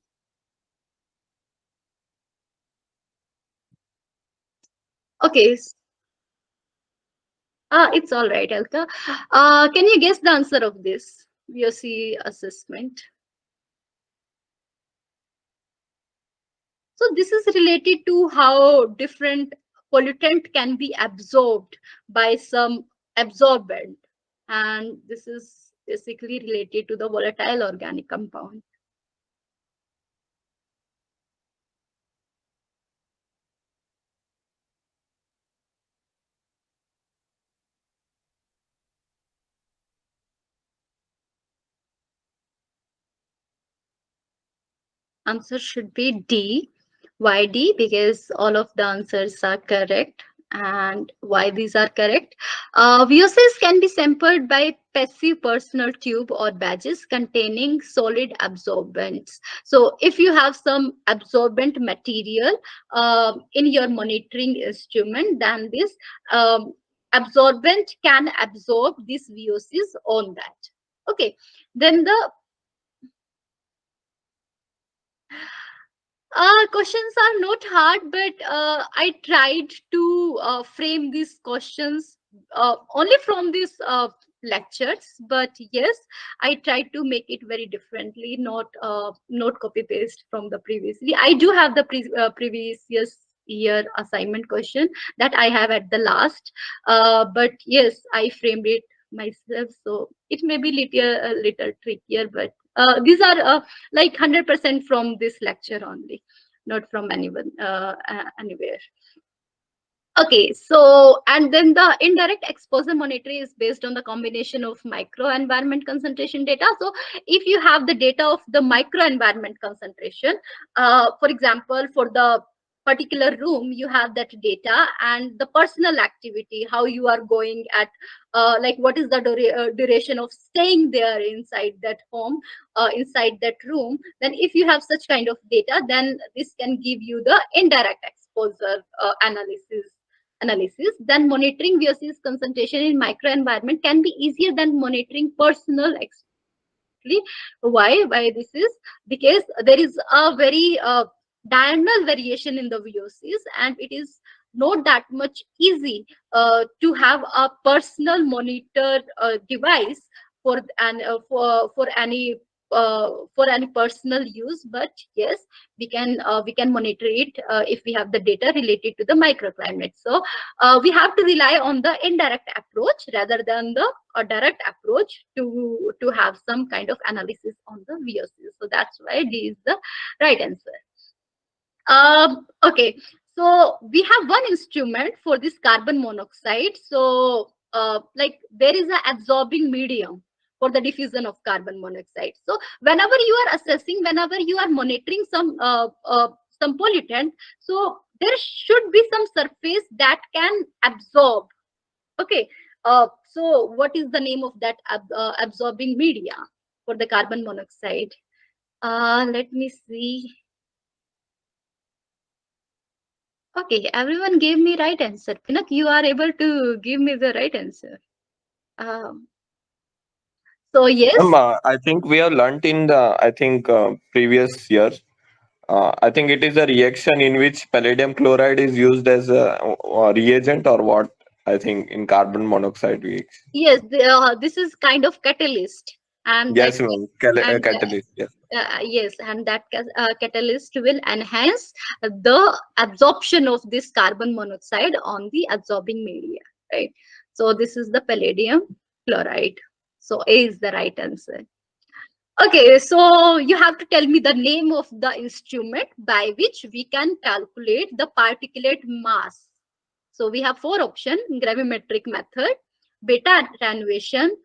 Okay, it's all right, Elka. Can you guess the answer of this VOC assessment? So this is related to how different pollutant can be absorbed by some absorbent. And this is basically related to the volatile organic compound. Answer should be D. Why D? Because all of the answers are correct. And why these are correct? VOCs can be sampled by passive personal tube or badges containing solid absorbents. So if you have some absorbent material in your monitoring instrument, then this um, absorbent can absorb these VOCs on that. Okay, then the questions are not hard, but I tried to frame these questions only from these lectures. But yes, I tried to make it very differently, not copy paste from the previously. I do have the previous year assignment question that I have at the last, but yes, I framed it myself, so it may be little trickier, but these are like 100% from this lecture only, not from anyone anywhere. Okay, so and then the indirect exposure monitoring is based on the combination of microenvironment concentration data. So if you have the data of the microenvironment concentration, for example, for the particular room, you have that data and the personal activity, how you are going at, like what is the duration of staying there inside that home, inside that room. Then if you have such kind of data, then this can give you the indirect exposure analysis. Then monitoring VOC's concentration in microenvironment can be easier than monitoring personal exactly. Why this is because there is a very diurnal variation in the VOCs, and it is not that much easy to have a personal monitor device for any personal use. But yes, we can monitor it if we have the data related to the microclimate. So we have to rely on the indirect approach rather than the direct approach to have some kind of analysis on the VOC. So that's why D is the right answer. Okay, so we have one instrument for this carbon monoxide. So like there is an absorbing medium for the diffusion of carbon monoxide. So whenever you are assessing, whenever you are monitoring some pollutant, so there should be some surface that can absorb. Okay, so what is the name of that absorbing media for the carbon monoxide? Let me see. Okay, everyone gave me right answer. Pinak, you are able to give me the right answer. Um, so yes, I think we have learnt in the previous years. I think it is a reaction in which palladium chloride is used as a reagent or what. I think in carbon monoxide reaction. yes, this is kind of catalyst, and that Yes, ma'am. and Catalyst. Yes. yes, and that catalyst will enhance the absorption of this carbon monoxide on the absorbing media, right? So this is the palladium chloride. So A is the right answer. Okay, so you have to tell me the name of the instrument by which we can calculate the particulate mass. So we have four options: gravimetric method, beta attenuation,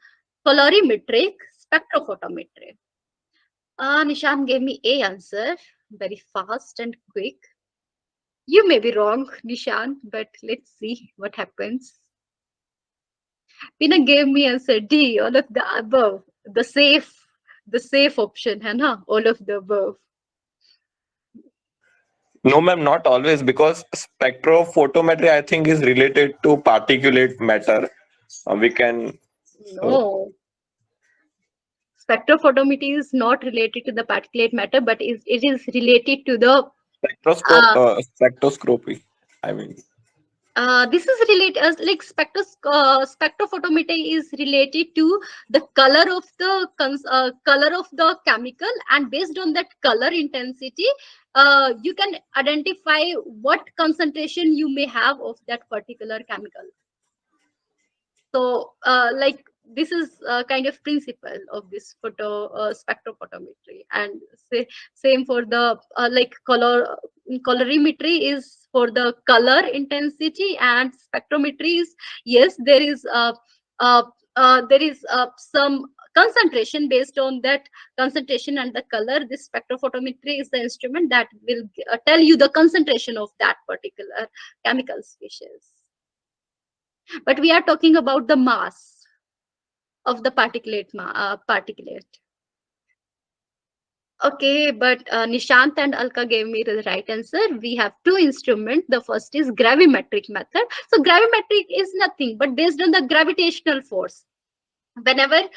colorimetric, spectrophotometry. Nishan gave me A answer, very fast and quick. You may be wrong, Nishan, but let's see what happens. Pina gave me answer D, all of the above. The safe option, है ना? All of the above. No, ma'am, not always, because spectrophotometry, I think, is related to particulate matter. We can uh, No, spectrophotometry is not related to the particulate matter, but it is related to the uh, spectroscopy. I mean, this is related as like spectrophotometry is related to the color of the chemical, and based on that color intensity, you can identify what concentration you may have of that particular chemical. So like this is kind of principle of this spectrophotometry, and same for the like colorimetry is for the color intensity, and spectrometry is, yes, uh, there is some concentration. Based on that concentration and the color, this spectrophotometry is the instrument that will tell you the concentration of that particular chemical species. But we are talking about the mass of the particulate. Okay, but Nishant and Alka gave me the right answer. We have two instruments. The first is gravimetric method. So gravimetric is nothing but based on the gravitational force. Whenever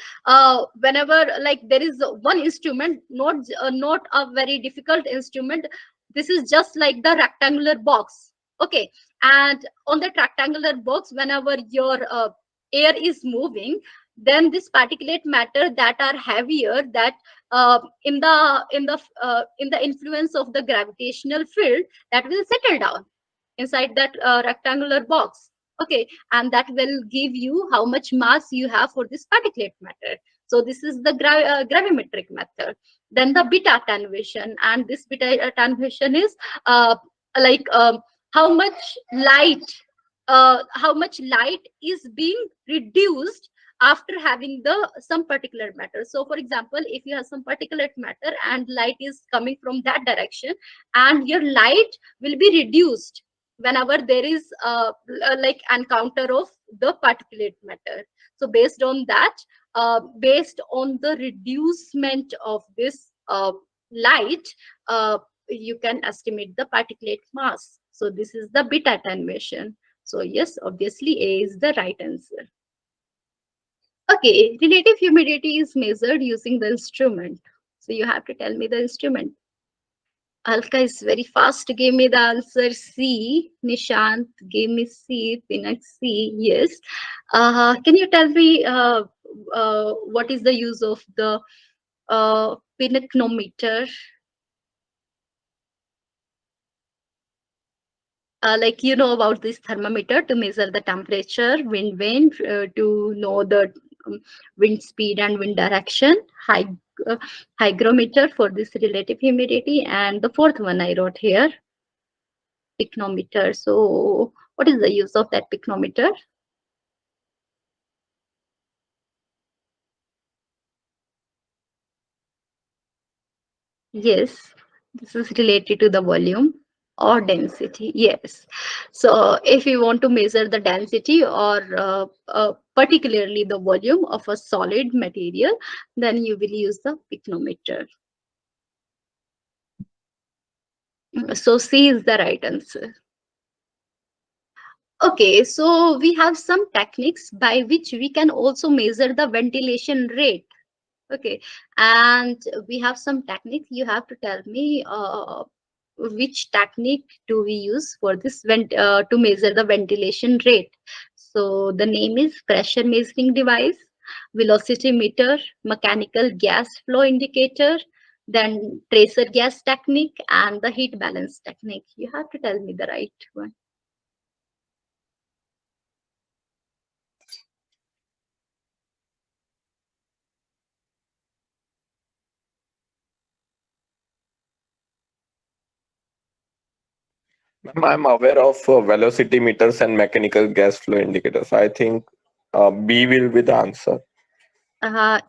like there is one instrument, not a very difficult instrument. This is just like the rectangular box. Okay, and on that rectangular box, whenever your air is moving, then this particulate matter that are heavier, that in the influence of the gravitational field, that will settle down inside that rectangular box. Okay, and that will give you how much mass you have for this particulate matter. So this is the gravimetric method. Then the beta attenuation, and this beta attenuation is like how much light how much light is being reduced after having the some particular matter. So for example, if you have some particulate matter and light is coming from that direction, and your light will be reduced whenever there is like encounter of the particulate matter. So based on that, based on the reducement of this light, you can estimate the particulate mass. So this is the beta attenuation. So yes, obviously A is the right answer. Okay, relative humidity is measured using the instrument. So you have to tell me the instrument. Alka is very fast to give me the answer C. Nishant gave me C. Pinak C. Yes. Can you tell me what is the use of the pinacnometer? Like you know about this thermometer to measure the temperature, wind vane, to know the wind speed and wind direction, uh, hygrometer for this relative humidity, and the fourth one I wrote here, picnometer. So what is the use of that picnometer? Yes, this is related to the volume or density. Yes. So if you want to measure the density or particularly the volume of a solid material, then you will use the picnometer. So C is the right answer. Okay, so we have some techniques by which we can also measure the ventilation rate. Okay, and we have some techniques. You have to tell me which technique do we use for this to measure the ventilation rate. So the name is pressure measuring device, velocity meter, mechanical gas flow indicator, then tracer gas technique, and the heat balance technique. You have to tell me the right one. I'm aware of velocity meters and mechanical gas flow indicators. I think B will be the answer.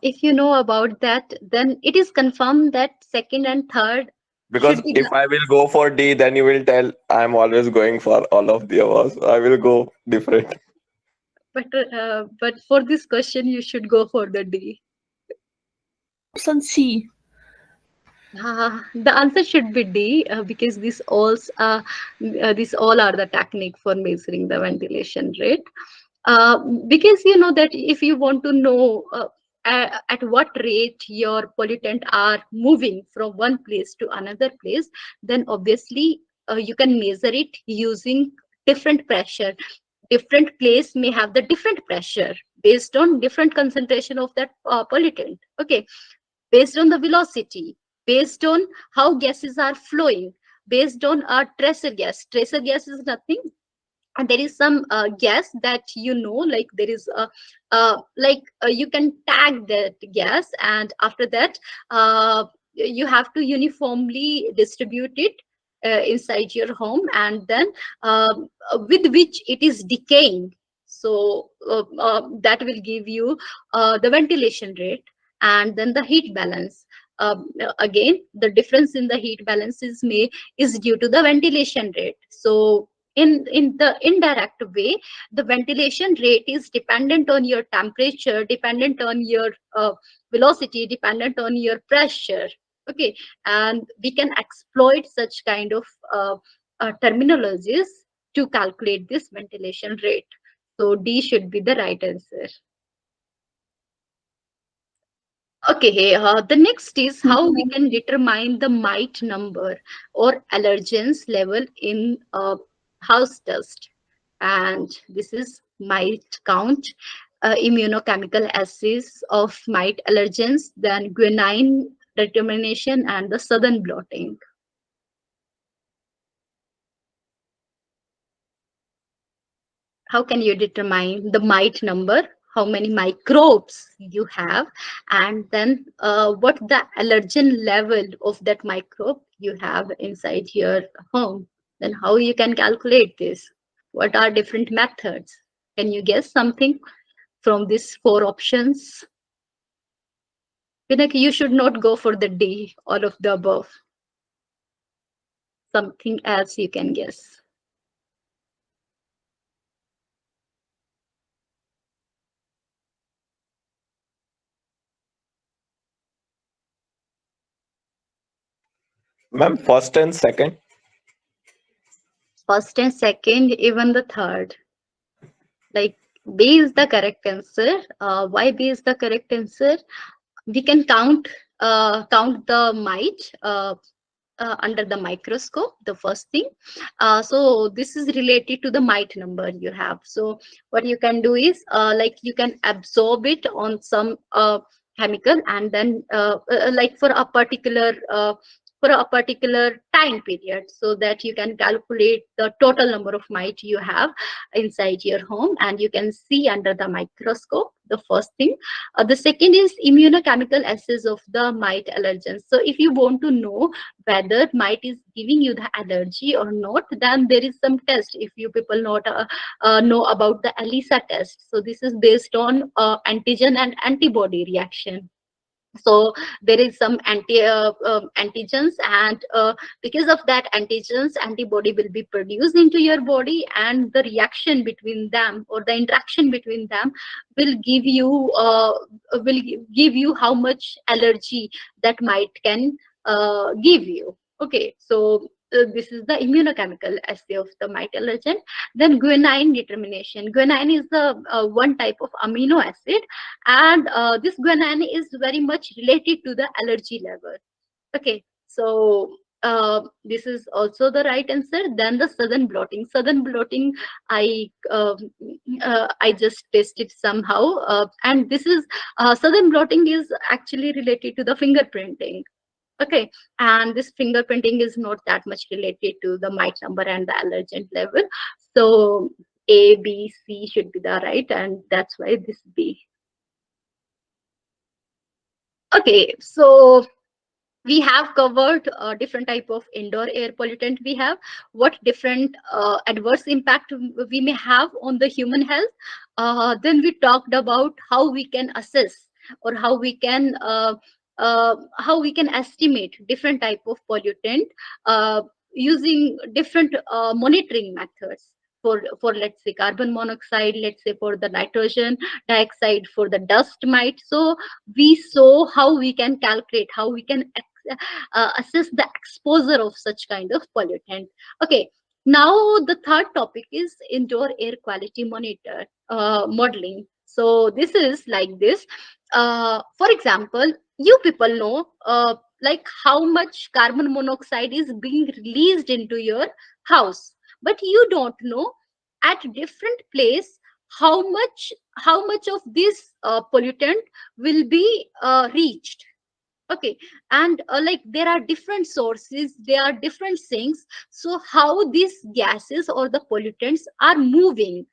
If you know about that, then it is confirmed that second and third Because should be if I will go for D, then you will tell I'm always going for all of the above. So I will go different. but for this question you should go for the D. Option C. The answer should be D, because these all are the technique for measuring the ventilation rate. Uh, because you know that if you want to know at what rate your pollutant are moving from one place to another place, then obviously you can measure it using different pressure. Different place may have the different pressure based on different concentration of that pollutant. Okay, based on the velocity, based on how gases are flowing, based on a tracer gas. Tracer gas is nothing, and there is some gas that you know, like there is a you can tag that gas, and after that you have to uniformly distribute it inside your home, and then with which it is decaying. So that will give you the ventilation rate, and then the heat balance. Again, the difference in the heat balance is due to the ventilation rate. So in the indirect way, the ventilation rate is dependent on your temperature, dependent on your velocity, dependent on your pressure. Okay, and we can exploit such kind of terminologies to calculate this ventilation rate. So D should be the right answer. Okay, the next is how we can determine the mite number or allergens level in house dust. And this is mite count, immunochemical assays of mite allergens, then guanine determination, and the southern blotting. How can you determine the mite number, how many microbes you have, and then what the allergen level of that microbe you have inside your home? Then how you can calculate this? What are different methods? Can you guess something from these four options? Pinak, you should not go for the D, all of the above. Something else you can guess. Ma'am, first and second. First and second, even the third. Like B is the correct answer. Why B is the correct answer? We can count the mite under the microscope, the first thing. So this is related to the mite number you have. So what you can do is like you can absorb it on some chemical, and then like for a particular time period, so that you can calculate the total number of mite you have inside your home, and you can see under the microscope, the first thing. The second is immunochemical assays of the mite allergens. So if you want to know whether mite is giving you the allergy or not, then there is some test. If you people not know about the ELISA test, so this is based on antigen and antibody reaction. So there is some antigens, and because of that antigens, antibody will be produced into your body, and the reaction between them, or the interaction between them, will give you how much allergy that might can give you. Okay, so this is the immunochemical assay of the mite allergen. Then guanine determination. Guanine is the one type of amino acid, and this guanine is very much related to the allergy level. Okay, so this is also the right answer. Then the southern blotting. Southern blotting, I just tested somehow, and this is southern blotting is actually related to the fingerprinting. Okay, and this fingerprinting is not that much related to the mite number and the allergen level. So A, B, C should be the right, and that's why this B. Okay, so We have covered different type of indoor air pollutant we have, what different adverse impact we may have on the human health. Then we talked about how we can assess, or how we can estimate different type of pollutant uh, using different monitoring methods for let's say carbon monoxide, let's say for the nitrogen dioxide, for the dust mite. So we saw how we can calculate, how we can assess the exposure of such kind of pollutant. Okay, now the third topic is indoor air quality monitor modeling. So this is like this. For example, you people know like how much carbon monoxide is being released into your house, but you don't know at different place how much of this pollutant will be reached. Okay, and like there are different sources, there are different sinks, so how these gases or the pollutants are moving,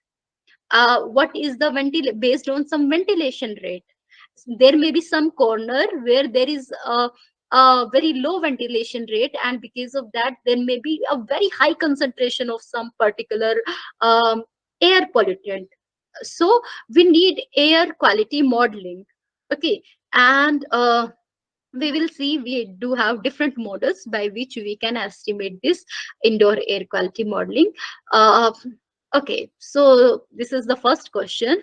what is the based on some ventilation rate. There may be some corner where there is a very low ventilation rate, and because of that there may be a very high concentration of some particular um, air pollutant. So we need air quality modeling. Okay, and we will see we do have different models by which we can estimate this indoor air quality modeling. uh, okay, so this is the first question.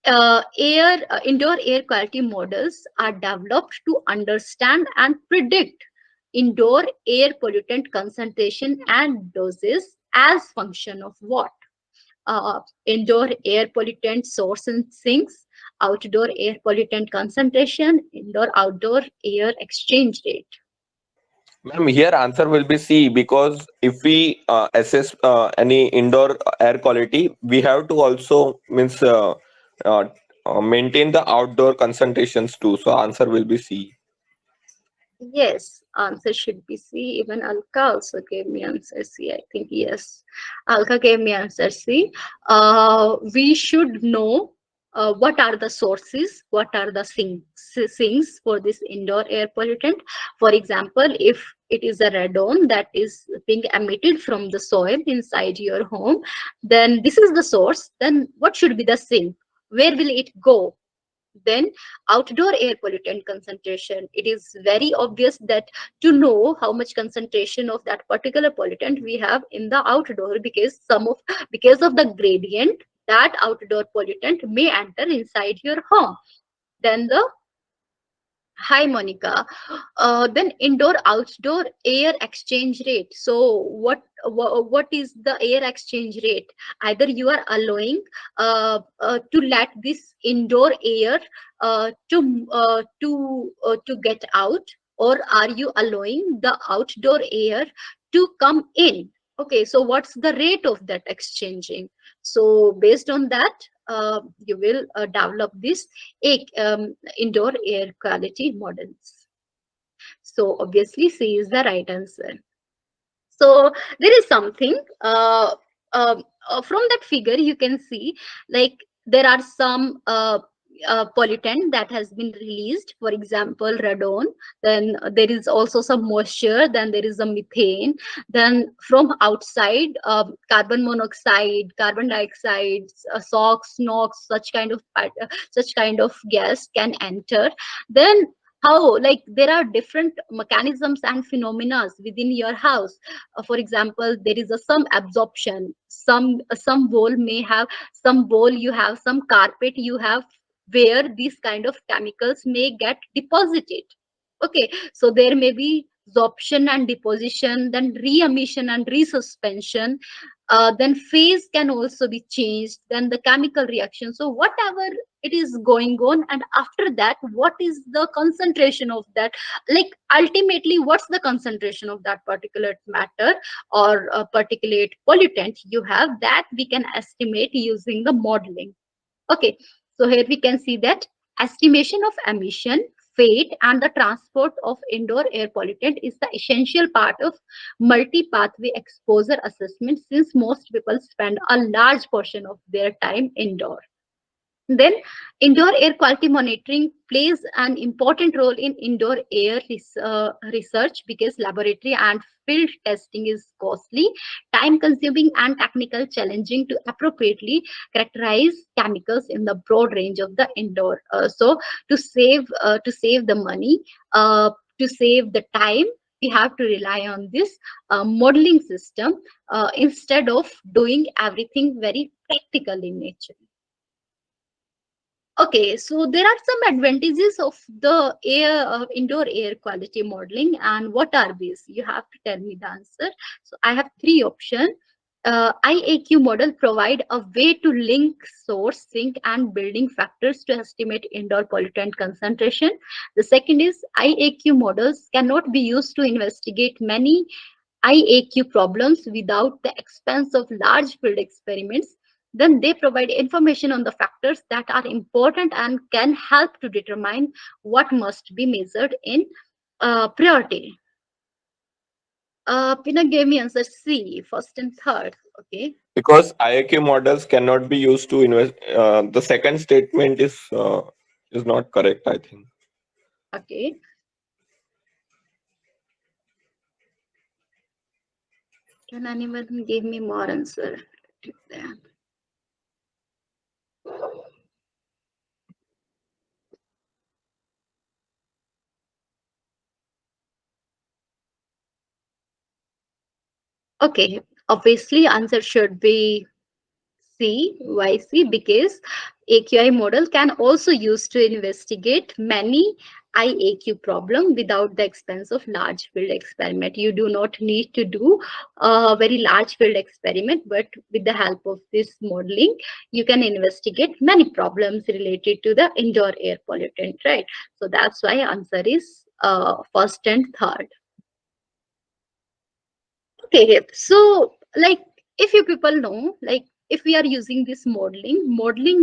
Indoor air quality models are developed to understand and predict indoor air pollutant concentration and doses as function of what? Indoor air pollutant source and sinks, outdoor air pollutant concentration, indoor outdoor air exchange rate. Ma'am, here answer will be C, because if we assess any indoor air quality, we have to also means uh, maintain the outdoor concentrations too. So answer will be C. Yes, answer should be C. Even Alka also gave me answer C. I think yes. Alka gave me answer C. We should know what are the sources, what are the sinks for this indoor air pollutant. For example, if it is a radon that is being emitted from the soil inside your home, then this is the source. Then what should be the sink? Where will it go? Then outdoor air pollutant concentration, it is very obvious that to know how much concentration of that particular pollutant we have in the outdoor, because of the gradient, that outdoor pollutant may enter inside your home. Then the Hi, Monica. Then indoor outdoor air exchange rate. So what is the air exchange rate? Either you are allowing to let this indoor air to get out, or are you allowing the outdoor air to come in? Okay, so what's the rate of that exchanging? So based on that, you will develop this indoor air quality models. So obviously C is the right answer. So there is something from that figure you can see, like there are some pollutant that has been released, for example radon. Then there is also some moisture, then there is a methane. Then from outside, carbon monoxide, carbon dioxide, SOx, NOx, such kind of gas can enter. Then how, like there are different mechanisms and phenomena within your house. For example, there is some absorption, some wall may have, some wall you have, some carpet you have, where these kind of chemicals may get deposited. Okay, so there may be absorption and deposition, then re-emission and resuspension. Then phase can also be changed, then the chemical reaction. So whatever it is going on, and after that what is the concentration of that, like ultimately what's the concentration of that particulate matter or a particulate pollutant you have, that we can estimate using the modeling. Okay, so here we can see that estimation of emission, fate, and the transport of indoor air pollutant is the essential part of multi-pathway exposure assessment, since most people spend a large portion of their time indoor. Then indoor air quality monitoring plays an important role in indoor air research because laboratory and field testing is costly, time consuming, and technical challenging to appropriately characterize chemicals in the broad range of the indoor. So to save the money, uh, to save the time, we have to rely on this modeling system instead of doing everything very practical in nature. Okay, so there are some advantages of the indoor air quality modeling, and what are these? You have to tell me the answer. So I have three options. IAQ model provide a way to link source, sink, and building factors to estimate indoor pollutant concentration. The second is IAQ models cannot be used to investigate many IAQ problems without the expense of large field experiments. Then they provide information on the factors that are important and can help to determine what must be measured in priority. Pina gave me answer C, first and third. Okay. Because IAQ models cannot be used to invest. The second statement is not correct, I think. Okay. Can anyone give me more answer to that? Okay. Obviously, answer should be C. Why C? Because AQI model can also used to investigate many IAQ problem without the expense of large field experiment. You do not need to do a very large field experiment, but with the help of this modeling, you can investigate many problems related to the indoor air pollutant, right? So that's why answer is first and third. Okay, so like if you people know, like if we are using this modeling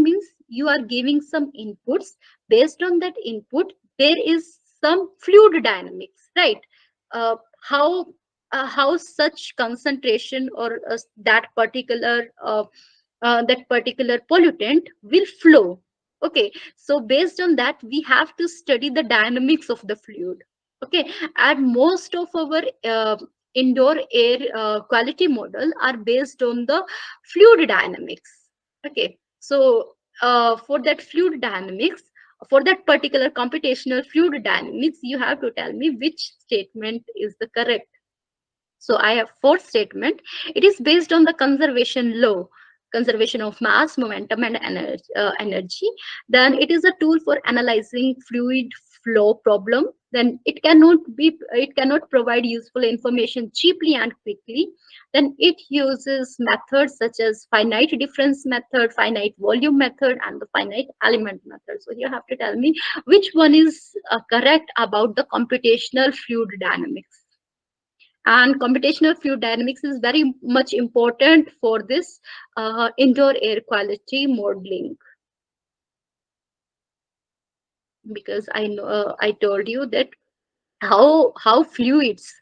means you are giving some inputs. Based on that input, there is some fluid dynamics, right? Uh, how how such concentration or that particular pollutant will flow. Okay, so based on that, we have to study the dynamics of the fluid. Okay, and most of our indoor air quality model are based on the fluid dynamics. Okay, so for that fluid dynamics, for that particular computational fluid dynamics, you have to tell me which statement is the correct. So I have fourth statement. It is based on the conservation law, conservation of mass, momentum, and energy. Then it is a tool for analyzing fluid flow problem. Then it cannot provide useful information cheaply and quickly. Then it uses methods such as finite difference method, finite volume method, and the finite element method. So you have to tell me which one is correct about the computational fluid dynamics. And computational fluid dynamics is very much important for this indoor air quality modeling, because I know I told you that how fluids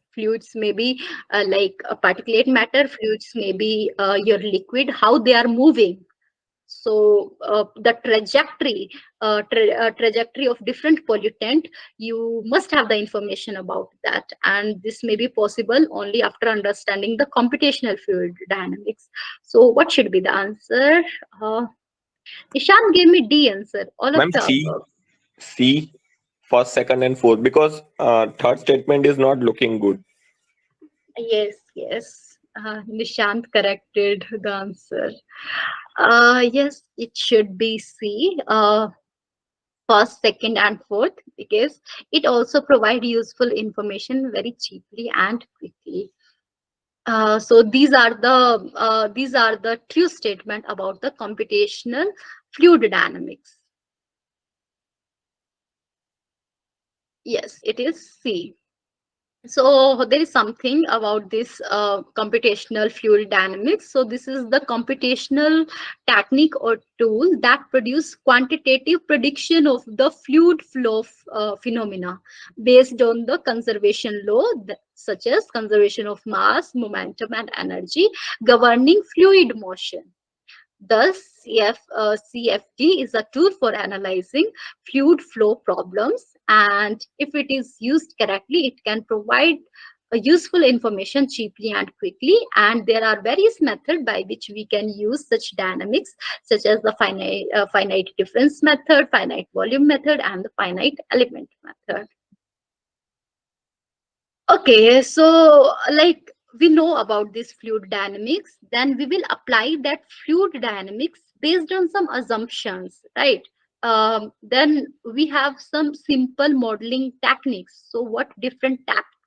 may be like a particulate matter, fluids may be your liquid, how they are moving. So the trajectory of different pollutant, you must have the information about that, and this may be possible only after understanding the computational fluid dynamics. So what should be the answer? uh, Ishan gave me D answer, all of Ma'am, the C, above. C, first, second, and fourth, because third statement is not looking good. Yes, Nishant corrected the answer. Yes, it should be C. First, second, and fourth, because it also provide useful information very cheaply and quickly. So these are the true statement about the computational fluid dynamics. Yes, it is C. So there is something about this computational fluid dynamics. So this is the computational technique or tool that produce quantitative prediction of the fluid flow phenomena based on the conservation law, such as conservation of mass, momentum, and energy governing fluid motion. Thus, CFD is a tool for analyzing fluid flow problems, and if it is used correctly, it can provide useful information cheaply and quickly. And there are various methods by which we can use such dynamics, such as the finite difference method, finite volume method, and the finite element method. Okay, so like we know about this fluid dynamics, then we will apply that fluid dynamics based on some assumptions, right? Then we have some simple modeling techniques. So what different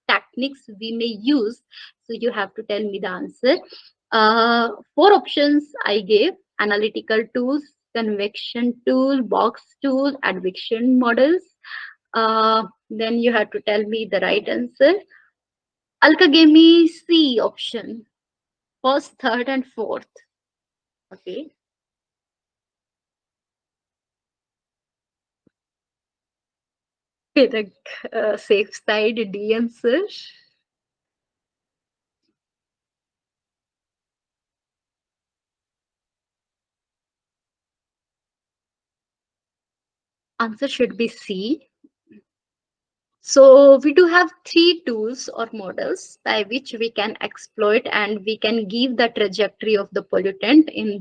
techniques we may use? So you have to tell me the answer. Four options I gave: analytical tools, convection tool, box tool, advection models. Then you have to tell me the right answer. Alka gave me C option, first, third, and fourth. Okay. Okay, the safe side D answer. Answer should be C. So we do have three tools or models by which we can exploit and we can give the trajectory of the pollutant in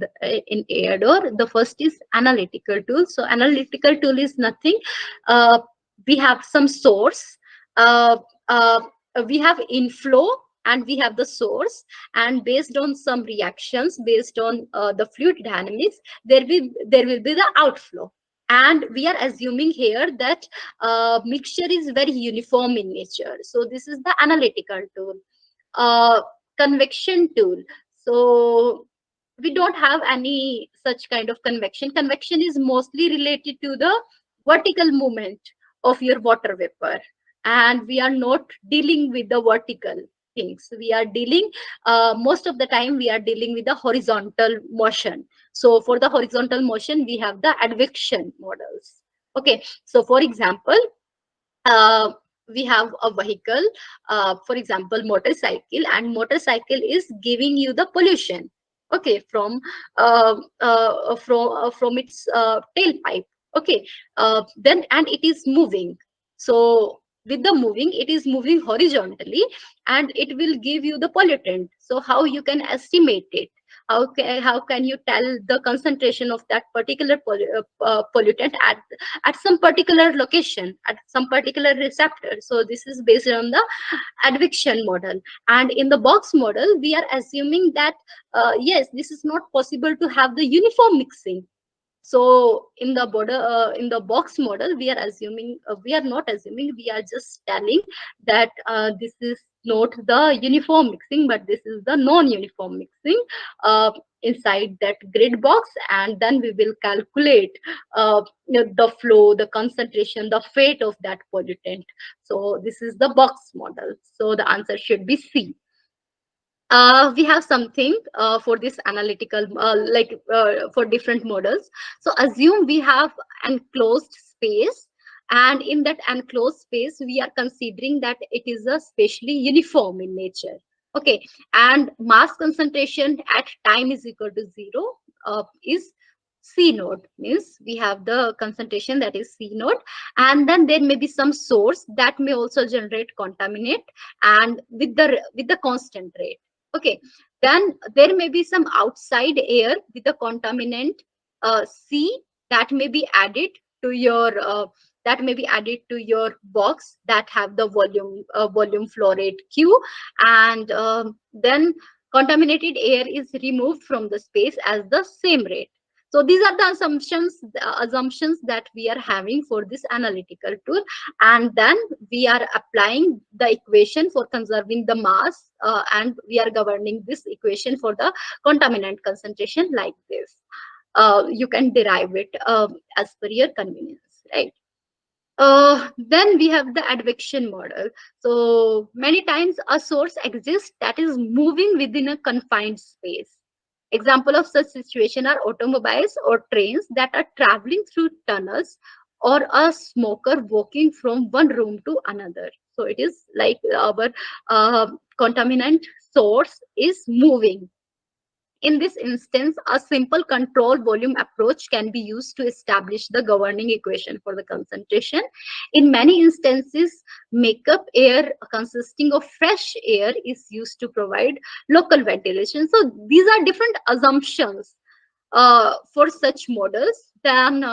Aerodor. The first is analytical tool. So analytical tool is nothing. Uh, we have some source. Uh, uh, we have inflow and we have the source, and based on some reactions, based on the fluid dynamics, there will be the outflow. And we are assuming here that mixture is very uniform in nature. So this is the analytical tool. Uh, Convection tool. So we don't have any such kind of convection. Convection is mostly related to the vertical movement of your water vapor, and we are not dealing with the vertical things. We are dealing, most of the time we are dealing with the horizontal motion. So for the horizontal motion, we have the advection models. Okay, so for example, uh, we have a vehicle, for example motorcycle, and motorcycle is giving you the pollution, okay, from its tailpipe. Okay, then and it is moving. So with the moving, it is moving horizontally, and it will give you the pollutant. So how you can estimate it? How can you tell the concentration of that particular pollutant at some particular location, at some particular receptor? So this is based on the advection model. And in the box model, we are assuming that yes, this is not possible to have the uniform mixing. So in the box model, we are assuming, we are not assuming, we are just telling that this is not the uniform mixing, but this is the non-uniform mixing uh, inside that grid box. And then we will calculate the flow, the concentration, the fate of that pollutant. So this is the box model. So the answer should be C. We have something for this analytical, for different models. So assume we have enclosed space, and in that enclosed space, we are considering that it is a spatially uniform in nature. Okay, and mass concentration at time is equal to 0 is C naught, means we have the concentration that is C naught, and then there may be some source that may also generate contaminant, and with the constant rate. Okay, then there may be some outside air with the contaminant C that may be added to your box that have the volume flow rate Q, and then contaminated air is removed from the space as the same rate. So these are the assumptions that we are having for this analytical tool, and then we are applying the equation for conserving the mass, and we are governing this equation for the contaminant concentration like this. You can derive it as per your convenience, right? Then we have the advection model. So many times a source exists that is moving within a confined space. Example of such situation are automobiles or trains that are traveling through tunnels, or a smoker walking from one room to another. So it is like our contaminant source is moving. In this instance, a simple control volume approach can be used to establish the governing equation for the concentration. In many instances, makeup air consisting of fresh air is used to provide local ventilation. So these are different assumptions for such models. Then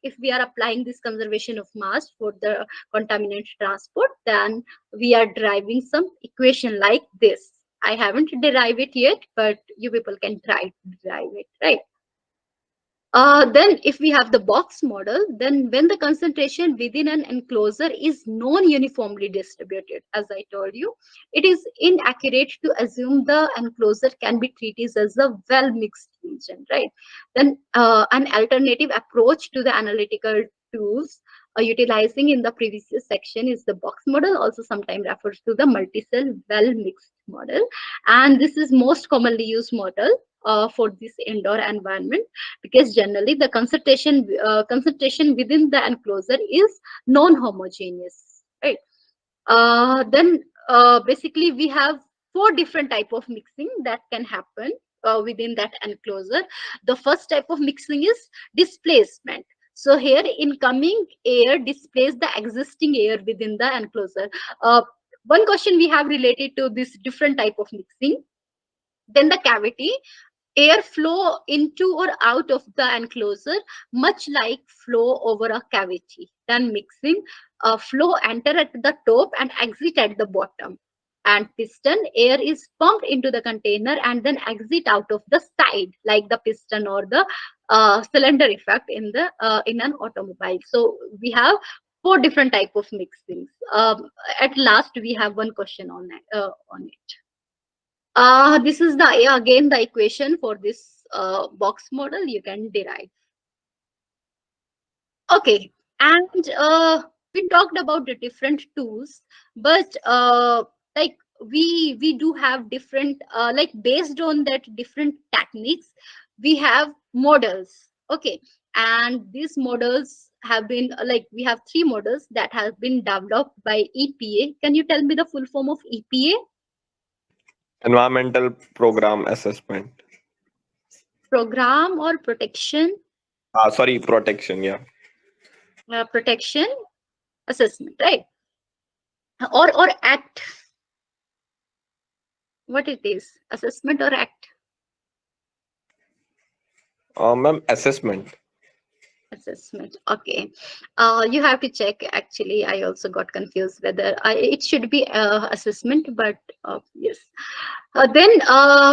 if we are applying this conservation of mass for the contaminant transport, then we are deriving some equation like this. I haven't derived it yet, but you people can try to derive it, right? Then if we have the box model, then when the concentration within an enclosure is non-uniformly distributed, as I told you, it is inaccurate to assume the enclosure can be treated as a well-mixed region, right? Then an alternative approach to the analytical tools utilizing in the previous section is the box model, also sometimes refers to the multi-cell well-mixed model. And this is most commonly used model for this indoor environment, because generally the concentration within the enclosure is non-homogeneous, right? Then basically we have four different type of mixing that can happen within that enclosure. The first type of mixing is displacement. So here incoming air displaces the existing air within the enclosure. One question we have related to this different type of mixing. Then the cavity, air flow into or out of the enclosure, much like flow over a cavity. Then mixing, flow enter at the top and exit at the bottom. And piston, air is pumped into the container and then exit out of the side, like the piston or the cylinder effect in the in an automobile. So we have four different type of mixings. At last, we have one question on it. This is the again the equation for this box model you can derive. Okay, and we talked about the different tools, but like we do have different like based on that different techniques, we have models. Okay, and these models have been like we have three models that have been developed by EPA. Can you tell me the full form of EPA? Environmental program assessment. Program or protection? Sorry, protection. Yeah. Protection assessment, right? Or act, what it is, assessment or act? Ma'am, assessment. Assessment, okay. You have to check, actually I also got confused whether it should be assessment, but yes. Then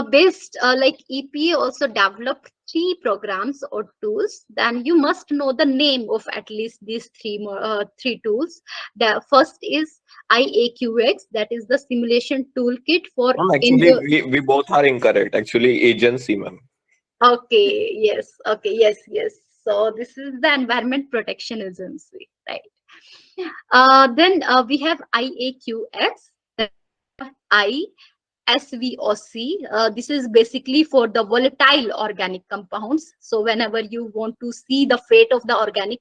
based like EPA also developed three programs or tools. Then you must know the name of at least these three tools. The first is IAQX, that is the simulation toolkit for Ma'am, actually, indoor. we both are incorrect. Actually, agency, ma'am. Okay, yes, okay, yes, yes. So this is the Environment Protection Agency, right? Then we have IAQX, ISVOC. This is basically for the volatile organic compounds. So whenever you want to see the fate of the organic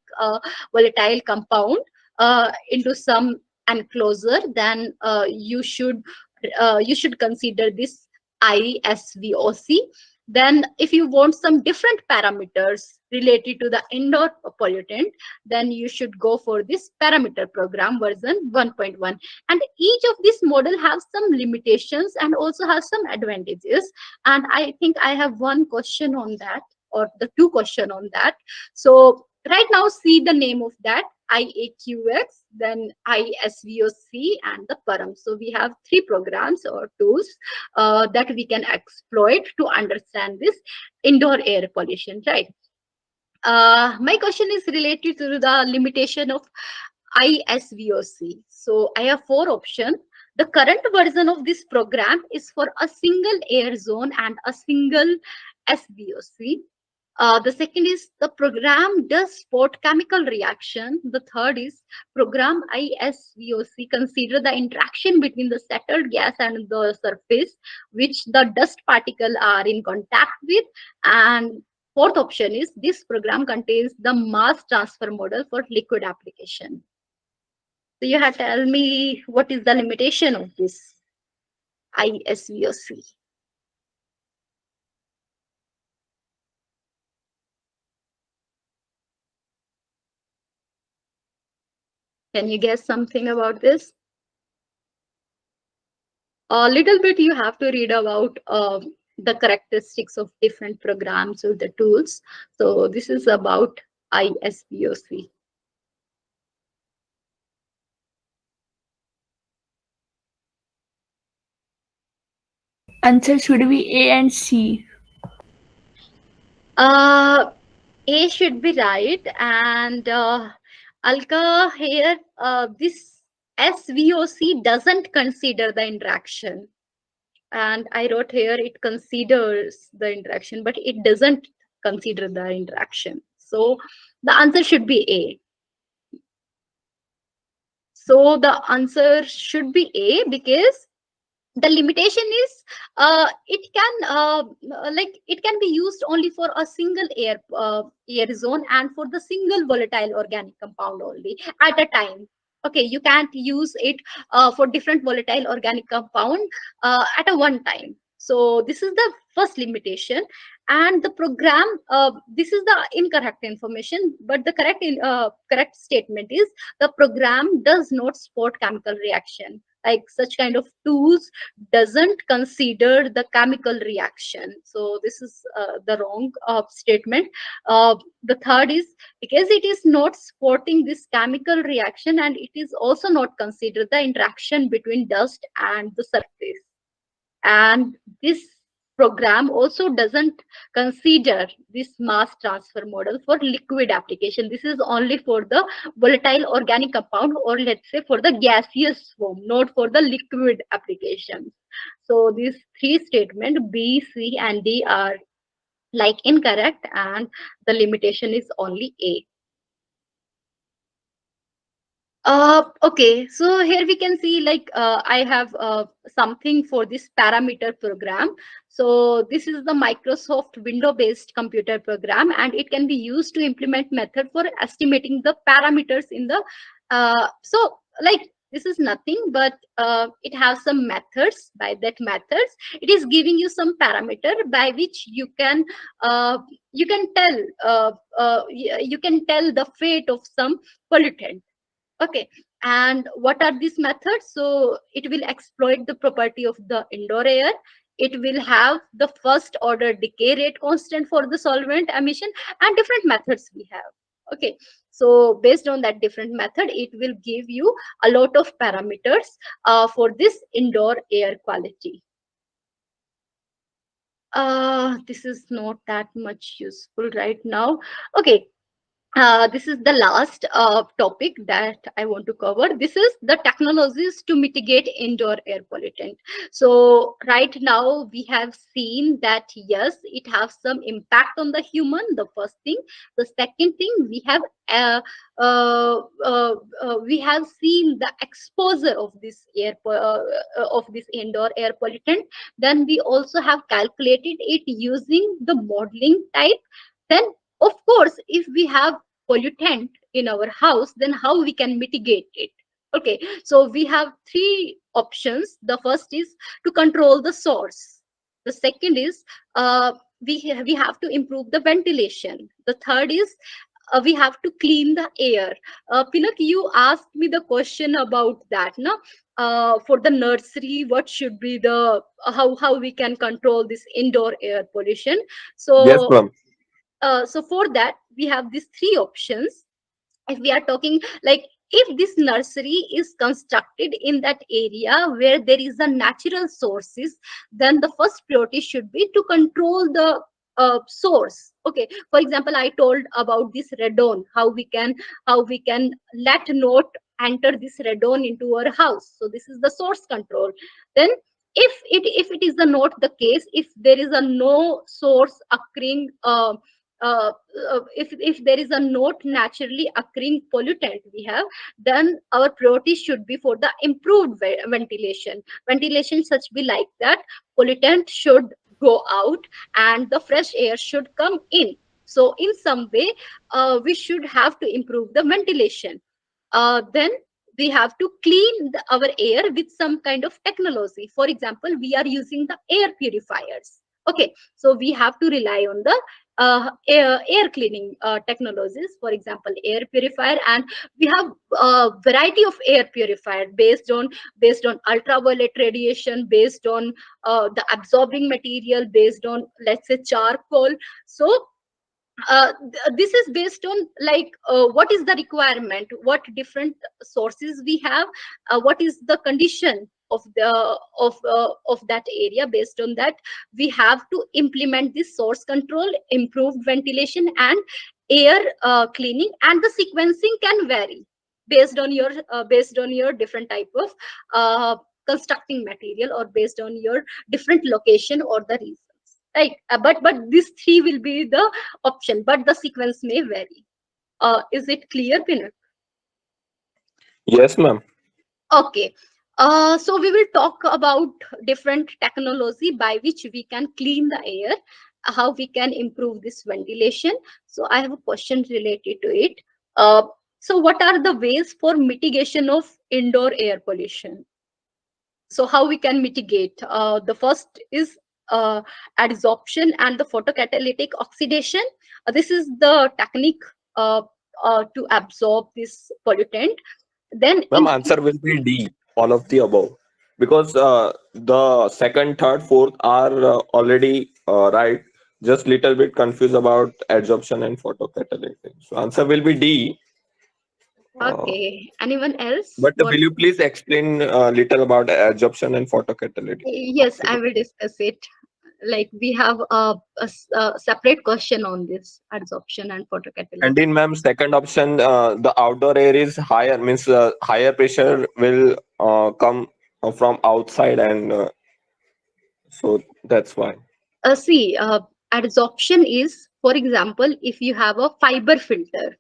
volatile compound into some enclosure, then you should consider this ISVOC. Then if you want some different parameters related to the indoor pollutant, then you should go for this parameter program version 1.1. And each of this model has some limitations and also has some advantages. And I think I have one question on that, or the two question on that. So right now, see the name of that: IAQX, then ISVOC, and the Param. So we have three programs or tools that we can exploit to understand this indoor air pollution, right? My question is related to the limitation of ISVOC. So I have four options. The current version of this program is for a single air zone and a single SVOC. The second is the program does support chemical reaction. The third is program ISVOC consider the interaction between the settled gas and the surface which the dust particle are in contact with. And fourth option is this program contains the mass transfer model for liquid application. So you have to tell me what is the limitation of this ISVOC. Can you guess something about this? A little bit you have to read about the characteristics of different programs or the tools. So this is about ISBOC. Answer should be A and C. Uh, A should be right, and Alka here, this SVOC doesn't consider the interaction. And I wrote here it considers the interaction, but it doesn't consider the interaction. So the answer should be A. So the answer should be A because the limitation is it can like it can be used only for a single air zone and for the single volatile organic compound only at a time. Okay, you can't use it for different volatile organic compound at a one time. So this is the first limitation. And the program, this is the incorrect information, but the correct statement is the program does not support chemical reaction. Like such kind of tools doesn't consider the chemical reaction. So this is the wrong statement. The third is because it is not supporting this chemical reaction, and it is also not consider the interaction between dust and the surface. And this program also doesn't consider this mass transfer model for liquid application. This is only for the volatile organic compound, or let's say for the gaseous form, not for the liquid applications. So these three statements B, C, and D are like incorrect, and the limitation is only A. Okay, so here we can see like I have something for this parameter program. So this is the Microsoft Windows-based computer program, and it can be used to implement method for estimating the parameters in the. So like this is nothing, but it has some methods. By that methods, it is giving you some parameter by which you can tell you can tell the fate of some pollutant. Okay, and what are these methods? So it will exploit the property of the indoor air. It will have the first order decay rate constant for the solvent emission, and different methods we have. Okay, so based on that different method, it will give you a lot of parameters for this indoor air quality. This is not that much useful right now. Okay, this is the last topic that I want to cover. This is the technologies to mitigate indoor air pollutant. So right now we have seen that yes, it has some impact on the human. The first thing. The second thing, we have seen the exposure of this of this indoor air pollutant. Then we also have calculated it using the modeling type. Then of course, if we have pollutant in our house, then how we can mitigate it? Okay, so we have three options. The first is to control the source. The second is we have to improve the ventilation. The third is we have to clean the air. Pinak, you asked me the question about that, no? For the nursery, what should be the how we can control this indoor air pollution? Yes, So ma'am. so for that we have these three options. If we are talking like if this nursery is constructed in that area where there is a natural sources, then the first priority should be to control the source. Okay, for example, I told about this radon, how we can let not enter this radon into our house. So this is the source control. Then if it is not the case, if there is a no source occurring uh, if there is a not naturally occurring pollutant we have, then our priority should be for the improved ventilation such be like that pollutant should go out and the fresh air should come in. So in some way we should have to improve the ventilation. Then we have to clean our air with some kind of technology. For example, we are using the air purifiers. Okay, so we have to rely on the air cleaning technologies, for example air purifier. And we have a variety of air purifier based on ultraviolet radiation, based on the absorbing material, based on, let's say, charcoal. So this is based on, like, what is the requirement, what different sources we have, what is the condition of that area. Based on that, we have to implement this source control, improved ventilation, and air cleaning. And the sequencing can vary based on your different type of uh, constructing material, or based on your different location or the reasons, right? But these three will be the option, but the sequence may vary. Is it clear, Pinak? Yes, ma'am. Okay. So we will talk about different technology by which we can clean the air, how we can improve this ventilation. So I have a question related to it. So what are the ways for mitigation of indoor air pollution? So how we can mitigate? The first is adsorption and the photocatalytic oxidation. This is the technique to absorb this pollutant. Then Ma'am, answer will be D, all of the above. Because the second, third, fourth are already right. Just little bit confused about adsorption and photocatalytic. So answer will be D. Uh, okay, anyone else but will want? you please explain little about adsorption and photocatalytic Yes, I oxidation? will discuss it. Like, we have a separate question on this adsorption and And photocatalytic. in ma'am, second option, the outdoor air is higher, means higher pressure will come from outside, and so that's why. See, adsorption is, for example, if you have a fiber filter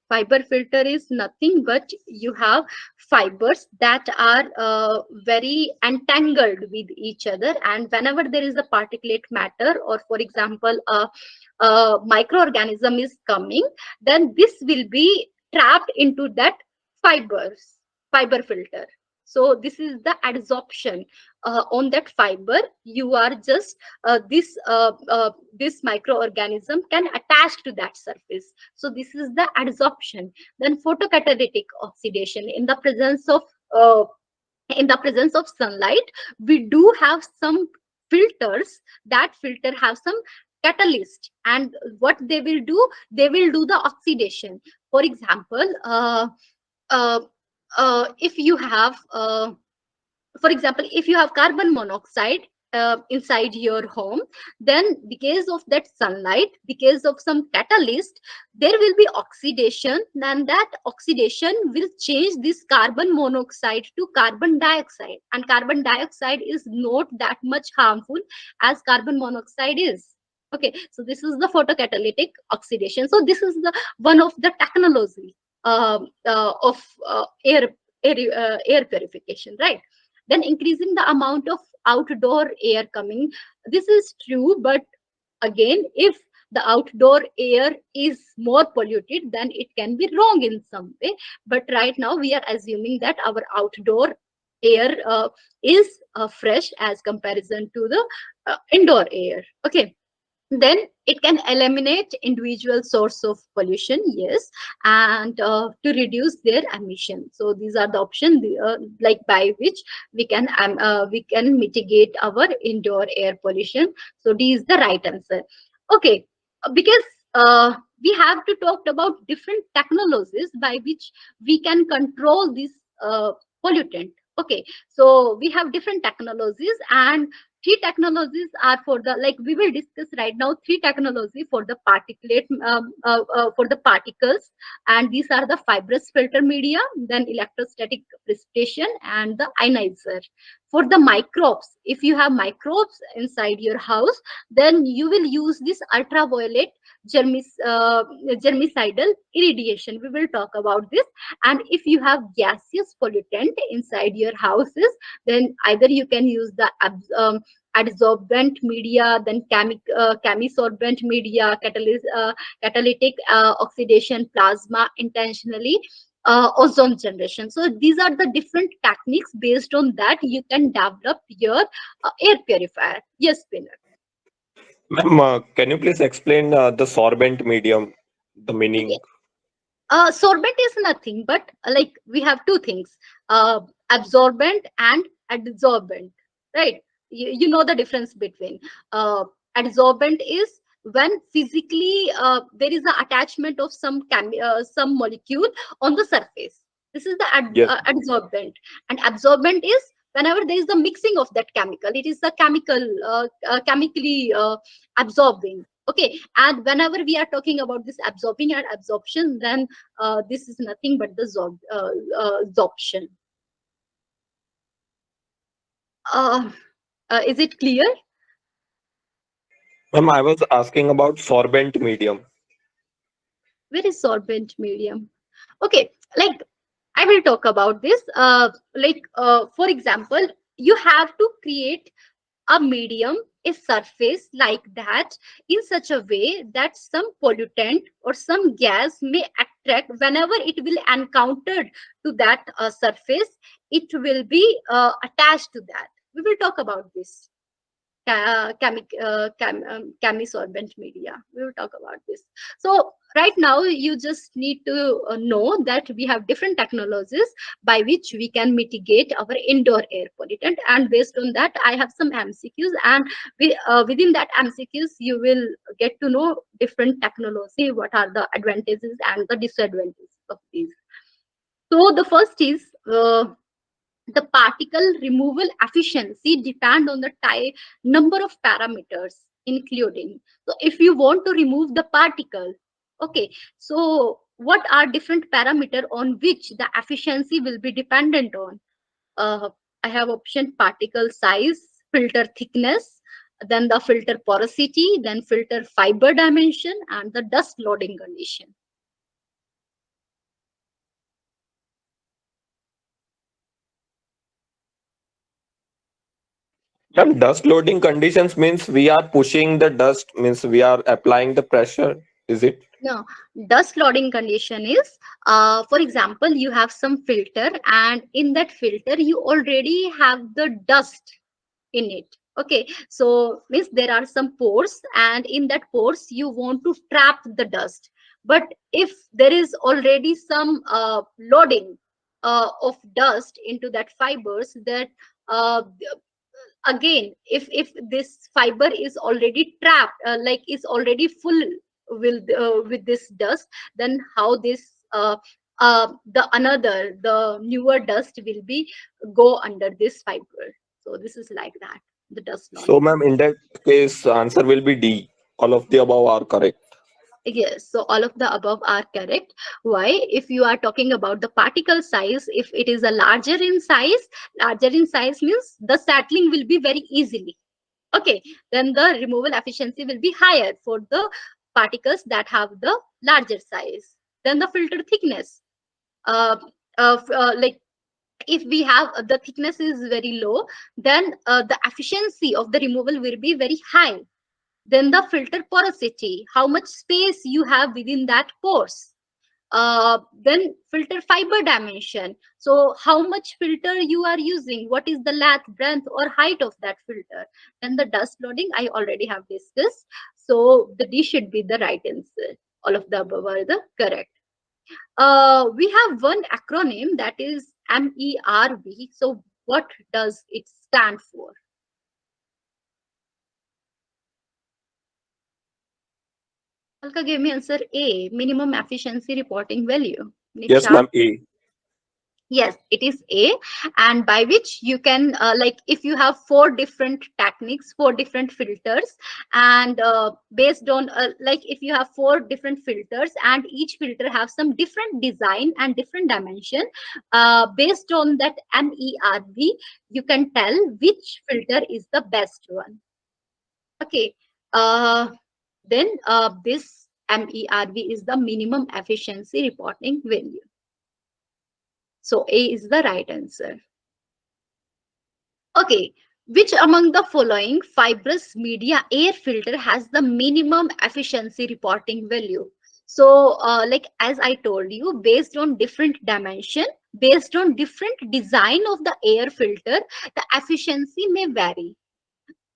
is nothing but you have fibers that are very entangled with each other, and whenever there is a particulate matter, or for example a microorganism is coming, then this will be trapped into that fiber filter. So this is the adsorption. On that fiber, you are just this microorganism can attach to that surface. So this is the adsorption. Then photocatalytic oxidation, uh, in the presence of sunlight, we do have some filters. That filter have some catalyst, and what they will do, they will do the oxidation. For example, uh, if you have for example, if you have carbon monoxide inside your home, then because of that sunlight, because of some catalyst, there will be oxidation, and that oxidation will change this carbon monoxide to carbon dioxide, and carbon dioxide is not that much harmful as carbon monoxide is. Okay, so this is the photocatalytic oxidation. So this is the one of the technology of air purification, right? Then increasing the amount of outdoor air coming. This is true, but again, if the outdoor air is more polluted, then it can be wrong in some way. But right now we are assuming that our outdoor air is fresh as comparison to the indoor air. Okay, then it can eliminate individual source of pollution, yes, and to reduce their emission. So these are the options, like, by which we can mitigate our indoor air pollution. So D is the right answer. Okay, because we have to talk about different technologies by which we can control this pollutant. Okay, so we have different technologies, and three technologies are for the, like, we will discuss right now three technology for the particulate for the particles. And these are the fibrous filter media, then electrostatic precipitation, and the ionizer. For the microbes, if you have microbes inside your house, then you will use this ultraviolet germicidal irradiation. We will talk about this. And if you have gaseous pollutant inside your houses, then either you can use the adsorbent media, then chemisorbent media, catalytic oxidation, plasma, intentionally ozone generation. So these are the different techniques. Based on that, you can develop your air purifier. Yes, Pinner. Ma'am, can you please explain the sorbent medium, the meaning? Okay. Sorbent is nothing but like we have two things, absorbent and adsorbent, right? You know the difference between uh, adsorbent is when physically there is an attachment of some molecule on the surface. This is the Yes. adsorbent. And absorbent is whenever there is the mixing of that chemical, it is the chemically absorbing. Okay, and whenever we are talking about this absorbing and absorption, then this is nothing but the absorption. Uh, is it clear? Ma'am, I was asking about sorbent medium. Where is sorbent medium? Okay, like I will talk about this. For example, you have to create a medium, a surface like that, in such a way that some pollutant or some gas may attract. Whenever it will encountered to that surface, it will be attached to that. We will talk about this chemisorbent media. We will talk about this. So right now you just need to know that we have different technologies by which we can mitigate our indoor air pollutant, and based on that I have some MCQs, and within that MCQs you will get to know different technology, what are the advantages and the disadvantages of these. So the first is the particle removal efficiency depend on the number of parameters including. So if you want to remove the particle, okay, so what are different parameter on which the efficiency will be dependent on? uh, I have option particle size, filter thickness, then the filter porosity, then filter fiber dimension, and the dust loading condition. Ma'am, dust loading conditions means we are pushing the dust, means we are applying the pressure. Is it? No, dust loading condition is, for example, you have some filter, and in that filter, you already have the dust in it. Okay, so means there are some pores, and in that pores, you want to trap the dust. But if there is already some loading of dust into that fibers, that uh, again, if this fiber is already trapped, like is already full with this dust, then how this the newer dust will be go under this fiber. So this is like that, the dust So, loading. ma'am, in that case, answer will be D. All of the above are correct. Yes, so all of the above are correct. Why? If you are talking about the particle size, if it is a larger in size means the settling will be very easily. Okay, then the removal efficiency will be higher for the particles that have the larger size. Then the filter thickness. Uh, like if we have the thickness is very low, then the efficiency of the removal will be very high. Then the filter porosity, how much space you have within that pores. Then filter fiber dimension, so how much filter you are using, what is the length, breadth or height of that filter. And the dust loading I already have discussed, so the D should be the right answer. All of the above are the correct. We have one acronym, that is MERV. So what does it stand for? Alka gave me answer A, minimum efficiency reporting value. Yes, Nisha? ma'am, A. Yes, it is A, and by which you can like if you have four different techniques, four different filters, and based on like if you have four different filters and each filter have some different design and different dimension, based on that MERV, you can tell which filter is the best one. Okay, then this MERV is the minimum efficiency reporting value. So A is the right answer. Okay, which among the following fibrous media air filter has the minimum efficiency reporting value? So, like as I told you, based on different dimension, based on different design of the air filter, the efficiency may vary.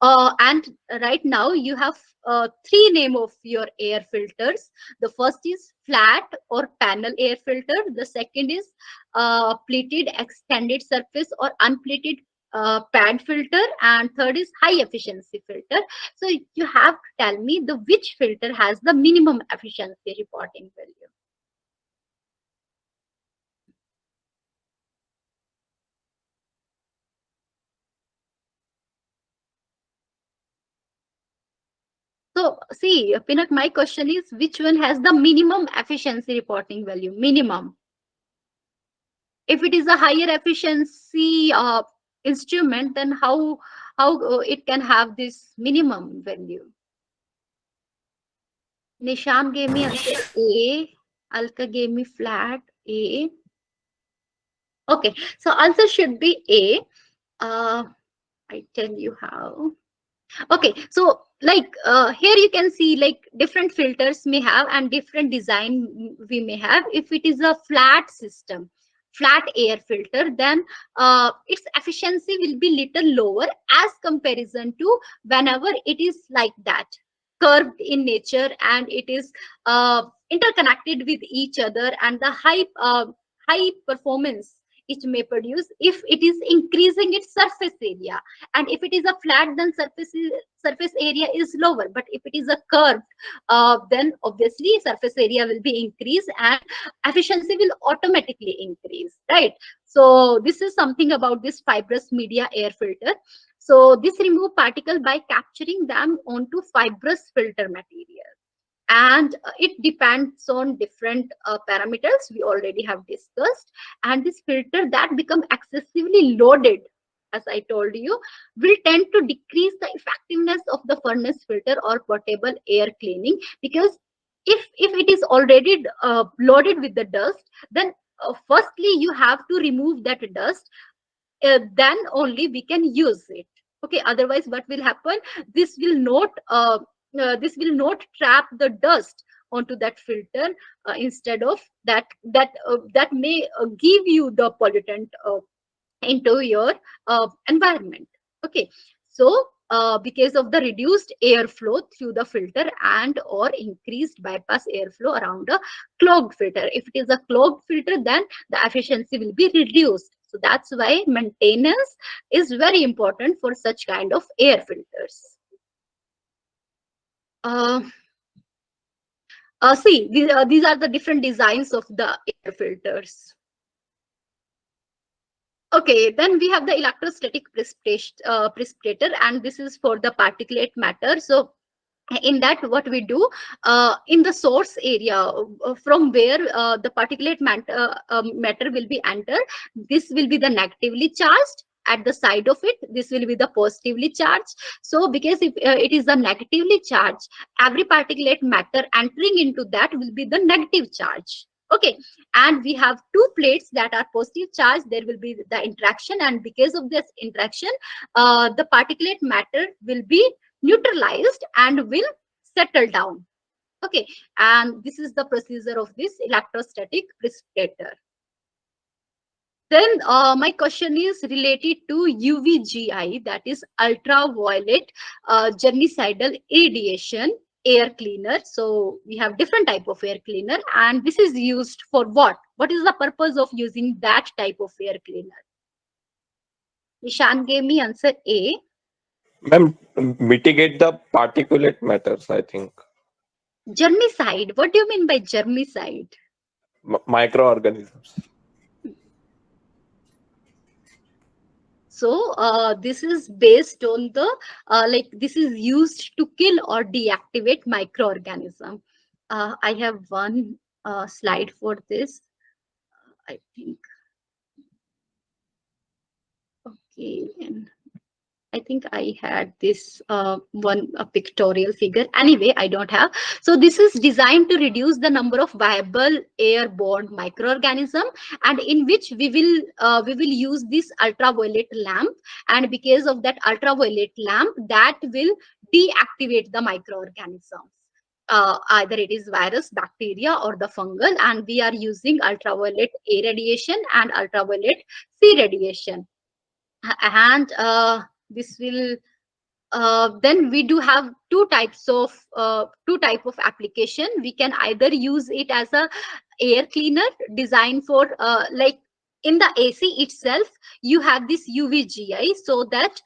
And right now you have three name of your air filters. The first is flat or panel air filter. The second is pleated extended surface or unpleated pad filter, and third is high efficiency filter. So you have to tell me the which filter has the minimum efficiency reporting value. So see, Pinak, my question is which one has the minimum efficiency reporting value? Minimum. If it is a higher efficiency instrument, then how it can have this minimum value? Nishan gave me answer A. Alka gave me flat A. Okay, so answer should be A. I tell you how. Okay, so like here you can see like different filters may have and different design we may have. If it is a flat system, flat air filter, then its efficiency will be little lower as comparison to whenever it is like that, curved in nature, and it is interconnected with each other, and the high performance it may produce if it is increasing its surface area. And if it is a flat, then surface area is lower, but if it is a curved, then obviously surface area will be increased and efficiency will automatically increase, right? So this is something about this fibrous media air filter. So this remove particle by capturing them onto fibrous filter material, and it depends on different parameters we already have discussed. And this filter that become excessively loaded, as I told you, will tend to decrease the effectiveness of the furnace filter or portable air cleaning, because if it is already loaded with the dust, then firstly you have to remove that dust, then only we can use it. Okay, otherwise what will happen, this will not this will not trap the dust onto that filter. Instead of that may give you the pollutant into your environment. Okay, so because of the reduced airflow through the filter and or increased bypass airflow around a clogged filter. If it is a clogged filter, then the efficiency will be reduced. So that's why maintenance is very important for such kind of air filters. Uh, See, these are the different designs of the air filters. Okay, then we have the electrostatic precipitator, and this is for the particulate matter. So in that, what we do, in the source area from where the particulate matter will be entered, this will be the negatively charged. At the side of it, this will be the positively charged. So because if it is the negatively charged, every particulate matter entering into that will be the negative charge. Okay, and we have two plates that are positive charge. There will be the interaction, and because of this interaction, the particulate matter will be neutralized and will settle down. Okay, and this is the procedure of this electrostatic precipitator. Then my question is related to UVGI, that is ultraviolet germicidal irradiation air cleaner. So we have different type of air cleaner, and this is used for what? What is the purpose of using that type of air cleaner? Nishan gave me answer A. Ma'am, mitigate the particulate matters, I think. Germicide. What do you mean by germicide? Microorganisms. So this is based on the like this is used to kill or deactivate microorganism. I have one slide for this. I think. Okay. And I think I had this one a pictorial figure. Anyway, I don't have. So this is designed to reduce the number of viable airborne microorganism, and in which we will use this ultraviolet lamp. And because of that ultraviolet lamp, that will deactivate the microorganisms. Either it is virus, bacteria, or the fungal, and we are using ultraviolet A radiation and ultraviolet C radiation. And this will Then we do have two type of application. We can either use it as a air cleaner designed for like in the AC itself you have this UVGI, so that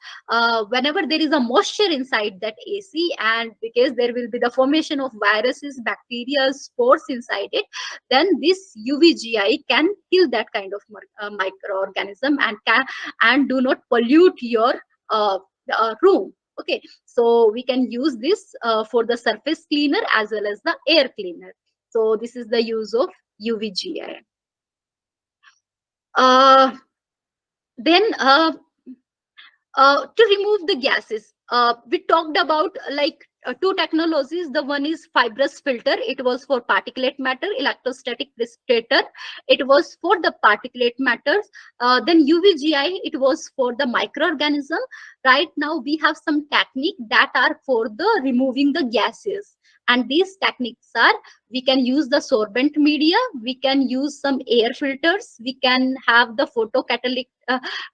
whenever there is a moisture inside that AC, and because there will be the formation of viruses, bacteria, spores inside it, then this UVGI can kill that kind of microorganism and can and do not pollute your uh, room. Okay, so we can use this for the surface cleaner as well as the air cleaner. So this is the use of UVGI. uh, then to remove the gases, we talked about like two technologies. The one is fibrous filter, it was for particulate matter. Electrostatic precipitator, it was for the particulate matters. Then UVGI, it was for the microorganism. Right now we have some technique that are for the removing the gases, and these techniques are: we can use the sorbent media, we can use some air filters, we can have the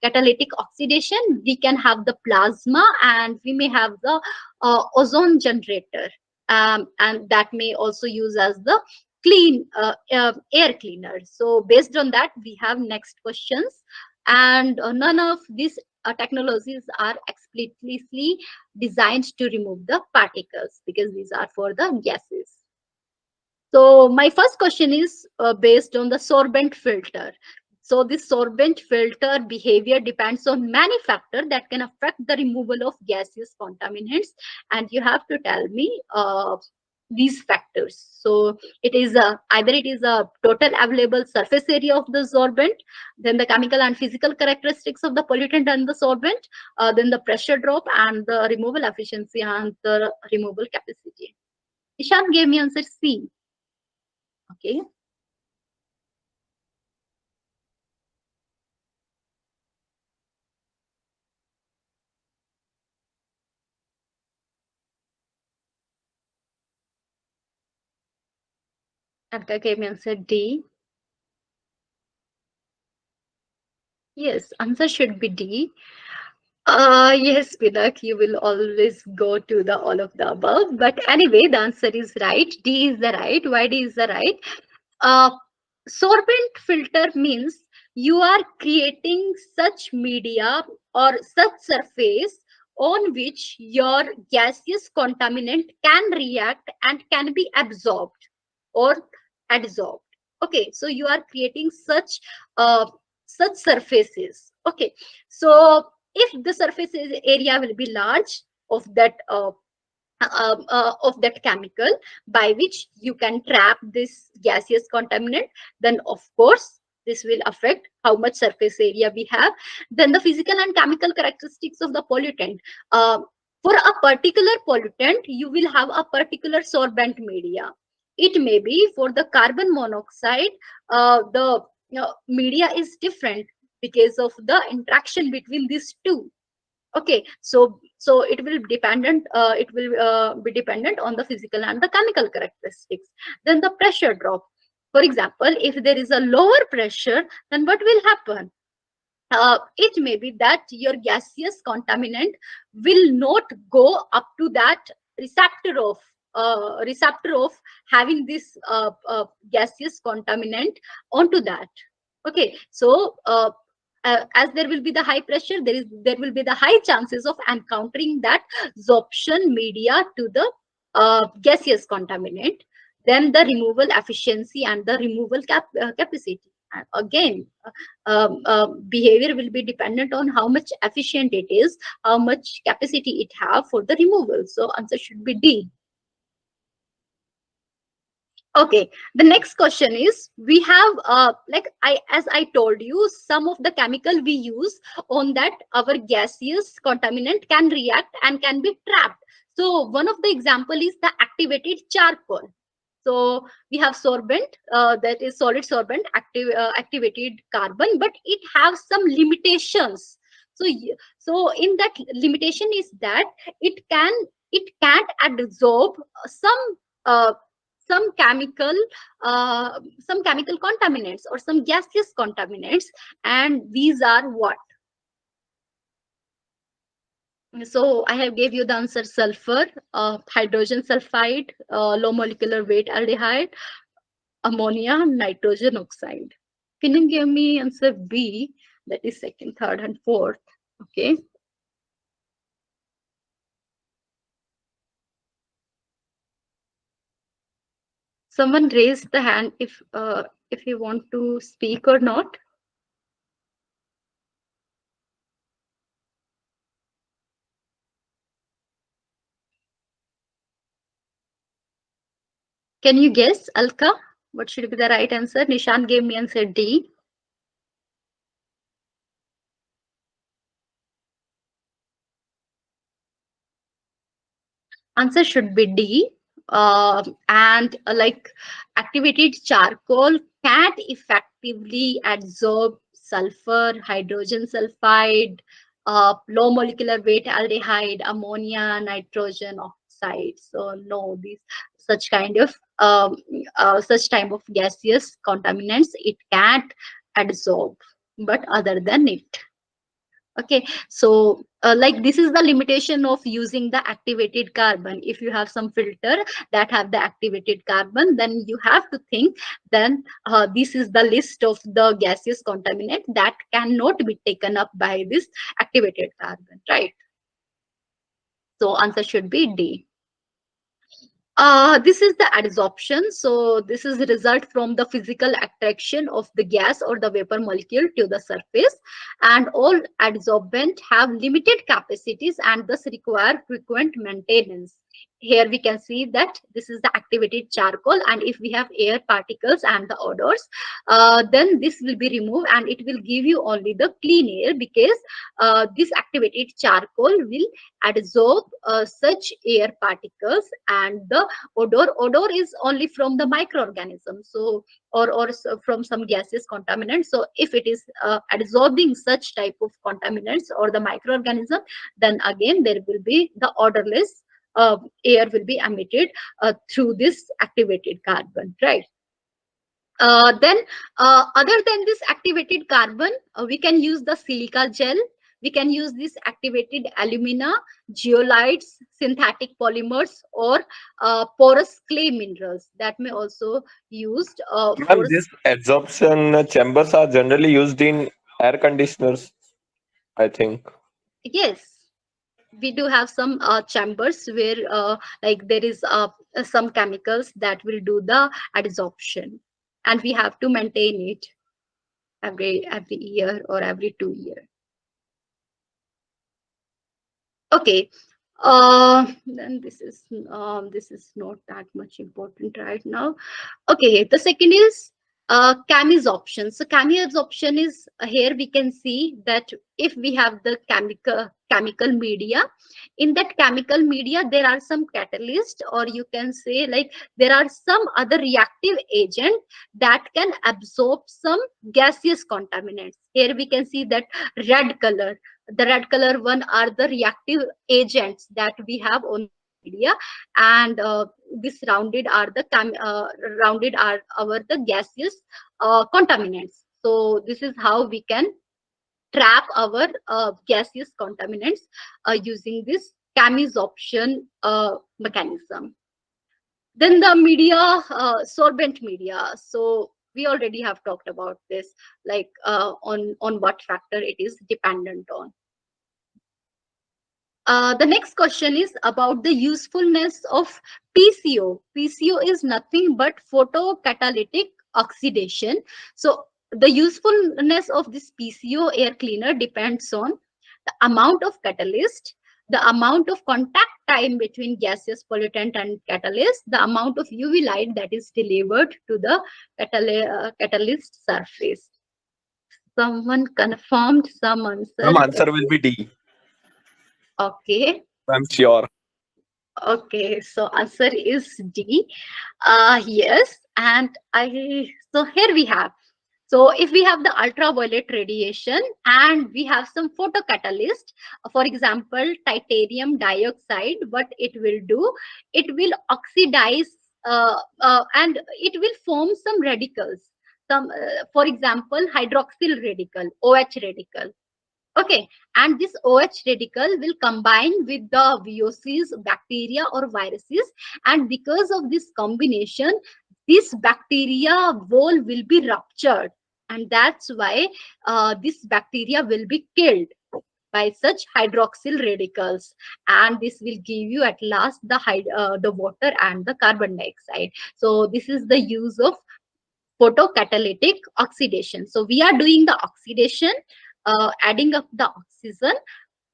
catalytic oxidation, we can have the plasma, and we may have the ozone generator, and that may also use as the clean air cleaner. So based on that we have next questions, and none of these technologies are explicitly designed to remove the particles, because these are for the gases. So my first question is based on the sorbent filter. So this sorbent filter behavior depends on many factors that can affect the removal of gaseous contaminants, and you have to tell me these factors. So it is either it is a total available surface area of the sorbent, then the chemical and physical characteristics of the pollutant and the sorbent, then the pressure drop and the removal efficiency and the removal capacity. Ishan gave me answer C. Okay. Abda gave me answer D. Yes, answer should be D. Yes, Pinak, you will always go to the all of the above. But anyway, the answer is right. D is the right. Why D is the right? Uh, Sorbent filter means you are creating such media or such surface on which your gaseous contaminant can react and can be absorbed or adsorbed. Okay, so you are creating uh, such surfaces. Okay, so if the surface area will be large of that chemical by which you can trap this gaseous contaminant, then of course this will affect how much surface area we have. Then the physical and chemical characteristics of the pollutant. For a particular pollutant you will have a particular sorbent media. It may be for the carbon monoxide, the media is different because of the interaction between these two. Okay, so it will be dependent on the physical and the chemical characteristics. Then the pressure drop. For example, if there is a lower pressure, then what will happen? It may be that your gaseous contaminant will not go up to that receptor of receptor of having this gaseous contaminant onto that. Okay, so as there will be the high pressure, there will be the high chances of encountering that sorption media to the gaseous contaminant. Then the removal efficiency and the removal capacity. And again, behavior will be dependent on how much efficient it is, how much capacity it have for the removal. So answer should be D. Okay, the next question is, we have like as I told you, some of the chemical we use on that our gaseous contaminant can react and can be trapped. So one of the example is the activated charcoal. So we have sorbent, that is solid sorbent, activated carbon, but it has some limitations. So so in that limitation is that it can't absorb uh, some chemical some chemical contaminants or some gaseous contaminants, and these are what? So I have gave you the answer: sulfur, hydrogen sulfide, low molecular weight aldehyde, ammonia, nitrogen oxide. Can you give me answer B? That is second, third, and fourth. Okay. Someone raise the hand if you want to speak or not. Can you guess, Alka? What should be the right answer? Nishan gave me answer D. Answer should be D. And like activated charcoal can't effectively absorb sulfur, hydrogen sulfide, low molecular weight aldehyde, ammonia, nitrogen oxide. So no, these such kind of such type of gaseous contaminants it can't absorb. But other than it, okay, so like this is the limitation of using the activated carbon. If you have some filter that have the activated carbon, then you have to think, then this is the list of the gaseous contaminant that cannot be taken up by this activated carbon, right? So answer should be D. This is the adsorption. So this is the result from the physical attraction of the gas or the vapor molecule to the surface. And all adsorbent have limited capacities and thus require frequent maintenance. Here we can see that this is the activated charcoal, and if we have air particles and the odors, then this will be removed and it will give you only the clean air, because this activated charcoal will adsorb such air particles, and the odor is only from the microorganism, so from some gaseous contaminants. So if it is adsorbing such type of contaminants or the microorganism, then again there will be the odorless air will be emitted through this activated carbon, right? Then other than this activated carbon, we can use the silica gel, we can use this activated alumina, geolites, synthetic polymers, or porous clay minerals that may also used Ma'am, for. these absorption chambers are generally used in air conditioners, I think. Yes, we do have some chambers where like there is some chemicals that will do the adsorption, and we have to maintain it every year or every 2 year. Okay. Then this is not that much important right now. Okay, the second is Camus option. So Camus option is here we can see that if we have the chemical media, in that chemical media there are some catalyst, or you can say like there are some other reactive agent that can absorb some gaseous contaminants. Here we can see that red color, the red color one are the reactive agents that we have on media, and this rounded are our the gaseous contaminants. So this is how we can trap our gaseous contaminants using this Camus option mechanism. Then the media, sorbent media. So we already have talked about this, like on what factor it is dependent on. The next question is about the usefulness of PCO. PCO is nothing but photocatalytic oxidation. So the usefulness of this PCO air cleaner depends on the amount of catalyst, the amount of contact time between gaseous pollutant and catalyst, the amount of UV light that is delivered to the catalyst surface. Someone confirmed some answer. Ma'am, answer will be D. Okay. I'm sure. Okay, so answer is D. Yes, and so here we have. So if we have the ultraviolet radiation and we have some photocatalyst, for example, titanium dioxide, what it will do, it will oxidize and it will form some radicals. Some, for example, hydroxyl radical, OH radical. Okay, and this OH radical will combine with the VOCs, bacteria or viruses, and because of this combination, this bacteria wall will be ruptured, and that's why this bacteria will be killed by such hydroxyl radicals, and this will give you at last the water and the carbon dioxide. So this is the use of photocatalytic oxidation. So we are doing the oxidation, adding up the oxygen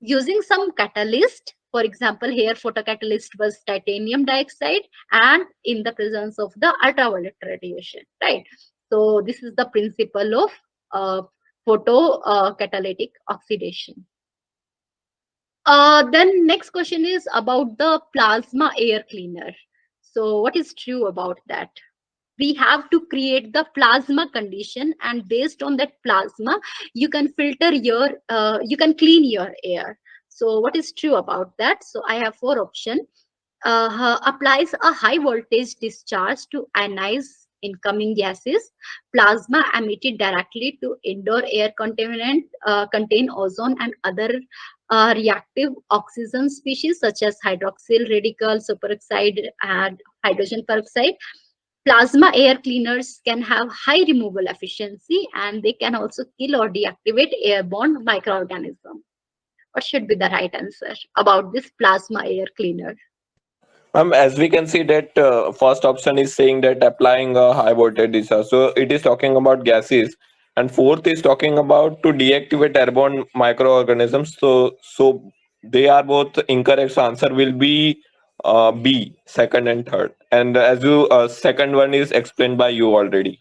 using some catalyst. For example, here photocatalyst was titanium dioxide, and in the presence of the ultraviolet radiation, right? So this is the principle of photocatalytic oxidation. Then next question is about the plasma air cleaner. So what is true about that? We have to create the plasma condition, and based on that plasma you can filter your you can clean your air. So what is true about that? So I have four options. Applies a high voltage discharge to ionize incoming gases. Plasma emitted directly to indoor air contaminant contain ozone and other reactive oxygen species such as hydroxyl radical, superoxide, and hydrogen peroxide. Plasma air cleaners can have high removal efficiency, and they can also kill or deactivate airborne microorganisms. What should be the right answer about this plasma air cleaner? As we can see that first option is saying that applying a high voltage discharge. So it is talking about gases, and fourth is talking about to deactivate airborne microorganisms. So they are both incorrect. So answer will be B, second and third. And as you second one is explained by you already,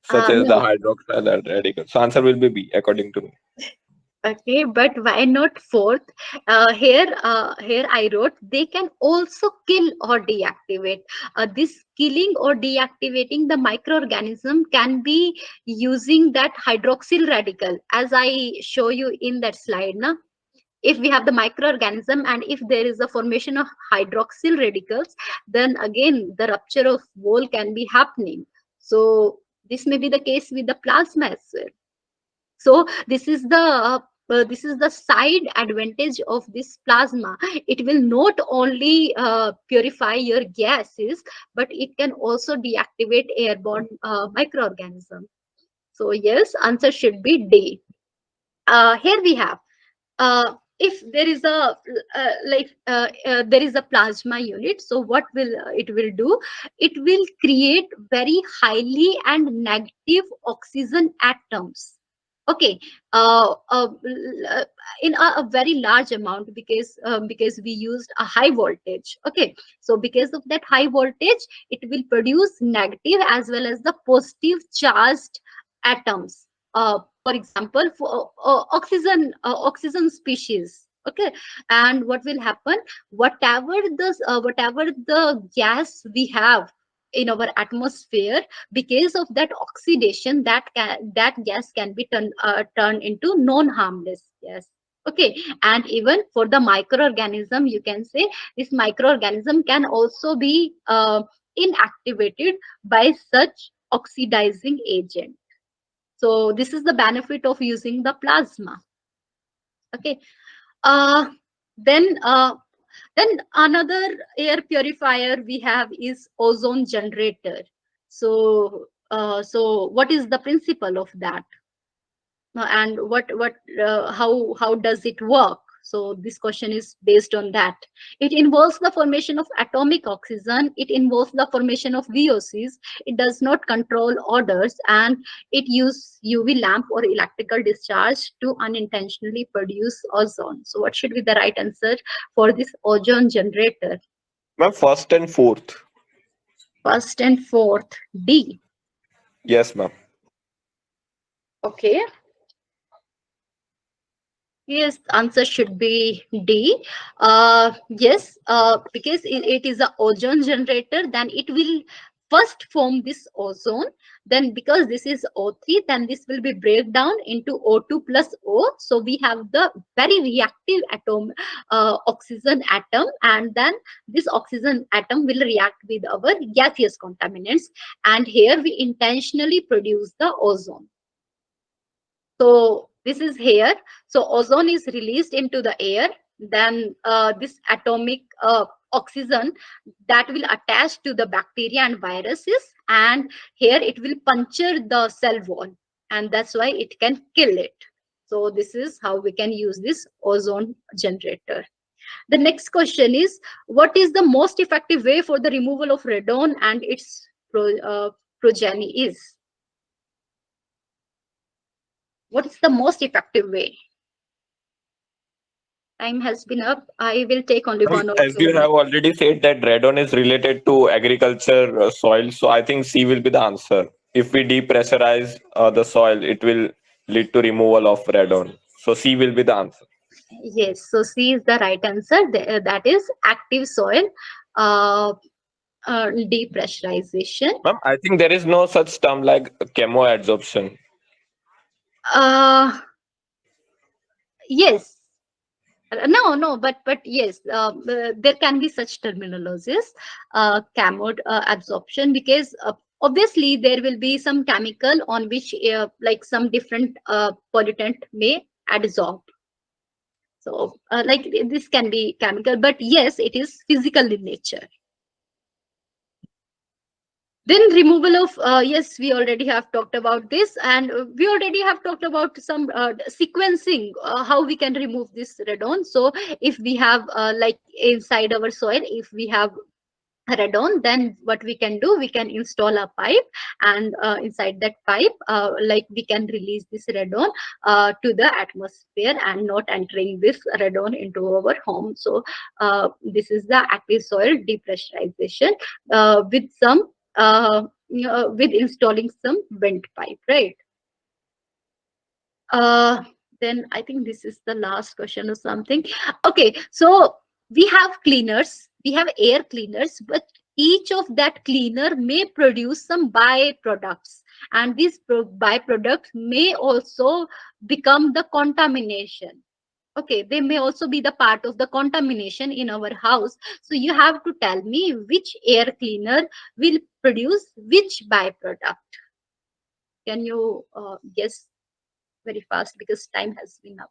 such as the No. hydroxyl and radical. So answer will be B according to me. Okay, but why not fourth? Here I wrote they can also kill or deactivate. This killing or deactivating the microorganism can be using that hydroxyl radical, as I show you in that slide. Na? If we have the microorganism and if there is a formation of hydroxyl radicals, then again the rupture of wall can be happening. So this may be the case with the plasma as well. So this is the side advantage of this plasma. It will not only purify your gases, but it can also deactivate airborne microorganisms. So yes, answer should be D. Here we have, if there is a there is a plasma unit, so what will it will do? It will create very highly and negative oxygen atoms. Okay, in a very large amount, because we used a high voltage. Okay, so because of that high voltage, it will produce negative as well as the positive charged atoms. For example, for oxygen species. Okay, and what will happen? Whatever the gas we have in our atmosphere, because of that oxidation, that gas can be turned into non-harmless gas. Okay, and even for the microorganism, you can say this microorganism can also be inactivated by such oxidizing agent. So this is the benefit of using the plasma. Okay. Uh, then then another air purifier we have is ozone generator. So what is the principle of that? And how does it work? So this question is based on that. It involves the formation of atomic oxygen, it involves the formation of VOCs, it does not control odors, and it uses UV lamp or electrical discharge to unintentionally produce ozone. So what should be the right answer for this ozone generator? Ma'am, first and fourth. First and fourth, D. Yes, ma'am. Okay. Yes, answer should be D. Yes, because it is a ozone generator, then it will first form this ozone. Then because this is O3, then this will be break down into O2 plus O. So we have the very reactive atom, oxygen atom, and then this oxygen atom will react with our gaseous contaminants. And here we intentionally produce the ozone. So This is here. So ozone is released into the air. Then this atomic oxygen that will attach to the bacteria and viruses, and here it will puncture the cell wall, and that's why it can kill it. So this is how we can use this ozone generator. The next question is, what is the most effective way for the removal of radon and its progeny is? What is the most effective way? Time has been up. I will take only one or As two you have minutes. already said that radon is related to agriculture soil, so I think C will be the answer. If we depressurize the soil, it will lead to removal of radon. So C will be the answer. Yes, so C is the right answer. That is active soil uh, depressurization. Ma'am, I think there is no such term like chemoadsorption. Uh, yes. No, but yes, there can be such terminologies, camod absorption, because obviously there will be some chemical on which like some different pollutant may adsorb. So like this can be chemical, but yes, it is physical in nature. Then removal of yes, we already have talked about this, and we already have talked about some sequencing, how we can remove this radon. So if we have like inside our soil, if we have radon, then what we can do, we can install a pipe, and inside that pipe like we can release this radon to the atmosphere and not entering this radon into our home. So this is the active soil depressurization with some with installing some vent pipe, right? uh then I think this is the last question or something. Okay, so we have cleaners, we have air cleaners, but each of that cleaner may produce some byproducts, and these byproducts may also become the contamination. Okay, they may also be the part of the contamination in our house. So you have to tell me which air cleaner will produce which byproduct. Can you guess very fast, because time has been up?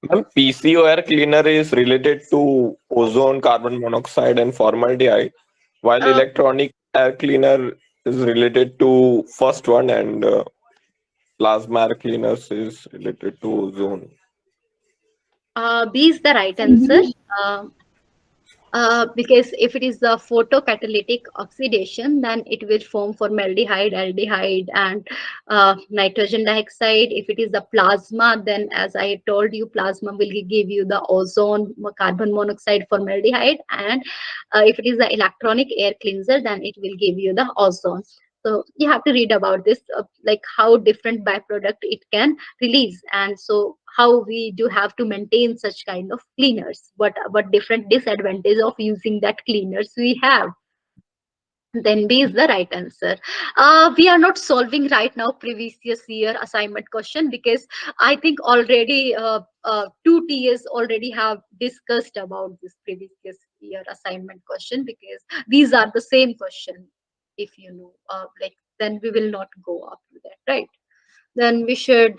Ma'am, PCO air cleaner is related to ozone, carbon monoxide, and formaldehyde, while Uh, electronic air cleaner is related to first one, and plasma air cleaners is related to ozone. B is the right answer. Uh, because if it is the photocatalytic oxidation, then it will form formaldehyde, aldehyde, and nitrogen dioxide. If it is the plasma, then as I told you, plasma will give you the ozone, carbon monoxide, formaldehyde, and if it is the electronic air cleanser, then it will give you the ozone. So you have to read about this, like how different byproduct it can release, and so how we do have to maintain such kind of cleaners, what different disadvantage of using that cleaners we have. Then B is the right answer. We are not solving right now previous year assignment question, because I think already two TAs already have discussed about this previous year assignment question, because these are the same question. If you know, like then we will not go up to that, right? Then we should